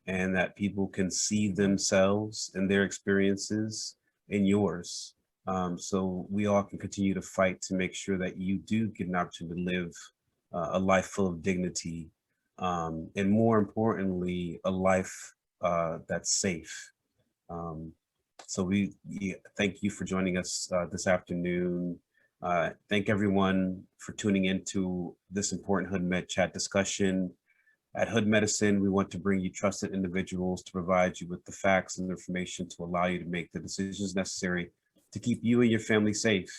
and that people can see themselves and their experiences in yours. So we all can continue to fight to make sure that you do get an opportunity to live a life full of dignity, and more importantly, a life that's safe. So we thank you for joining us this afternoon. Thank everyone for tuning into this important Hood Med chat discussion. At Hood Medicine, we want to bring you trusted individuals to provide you with the facts and information to allow you to make the decisions necessary to keep you and your family safe.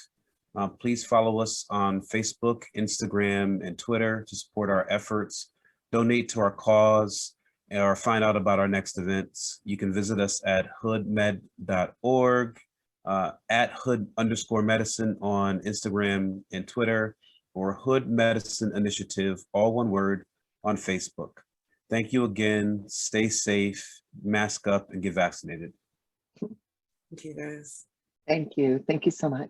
Please follow us on Facebook, Instagram, and Twitter to support our efforts, donate to our cause, or find out about our next events. You can visit us at hoodmed.org, at hood_medicine on Instagram and Twitter, or Hood Medicine Initiative, all one word, on Facebook. Thank you again. Stay safe, mask up, and get vaccinated. Thank you, guys. Thank you. Thank you so much.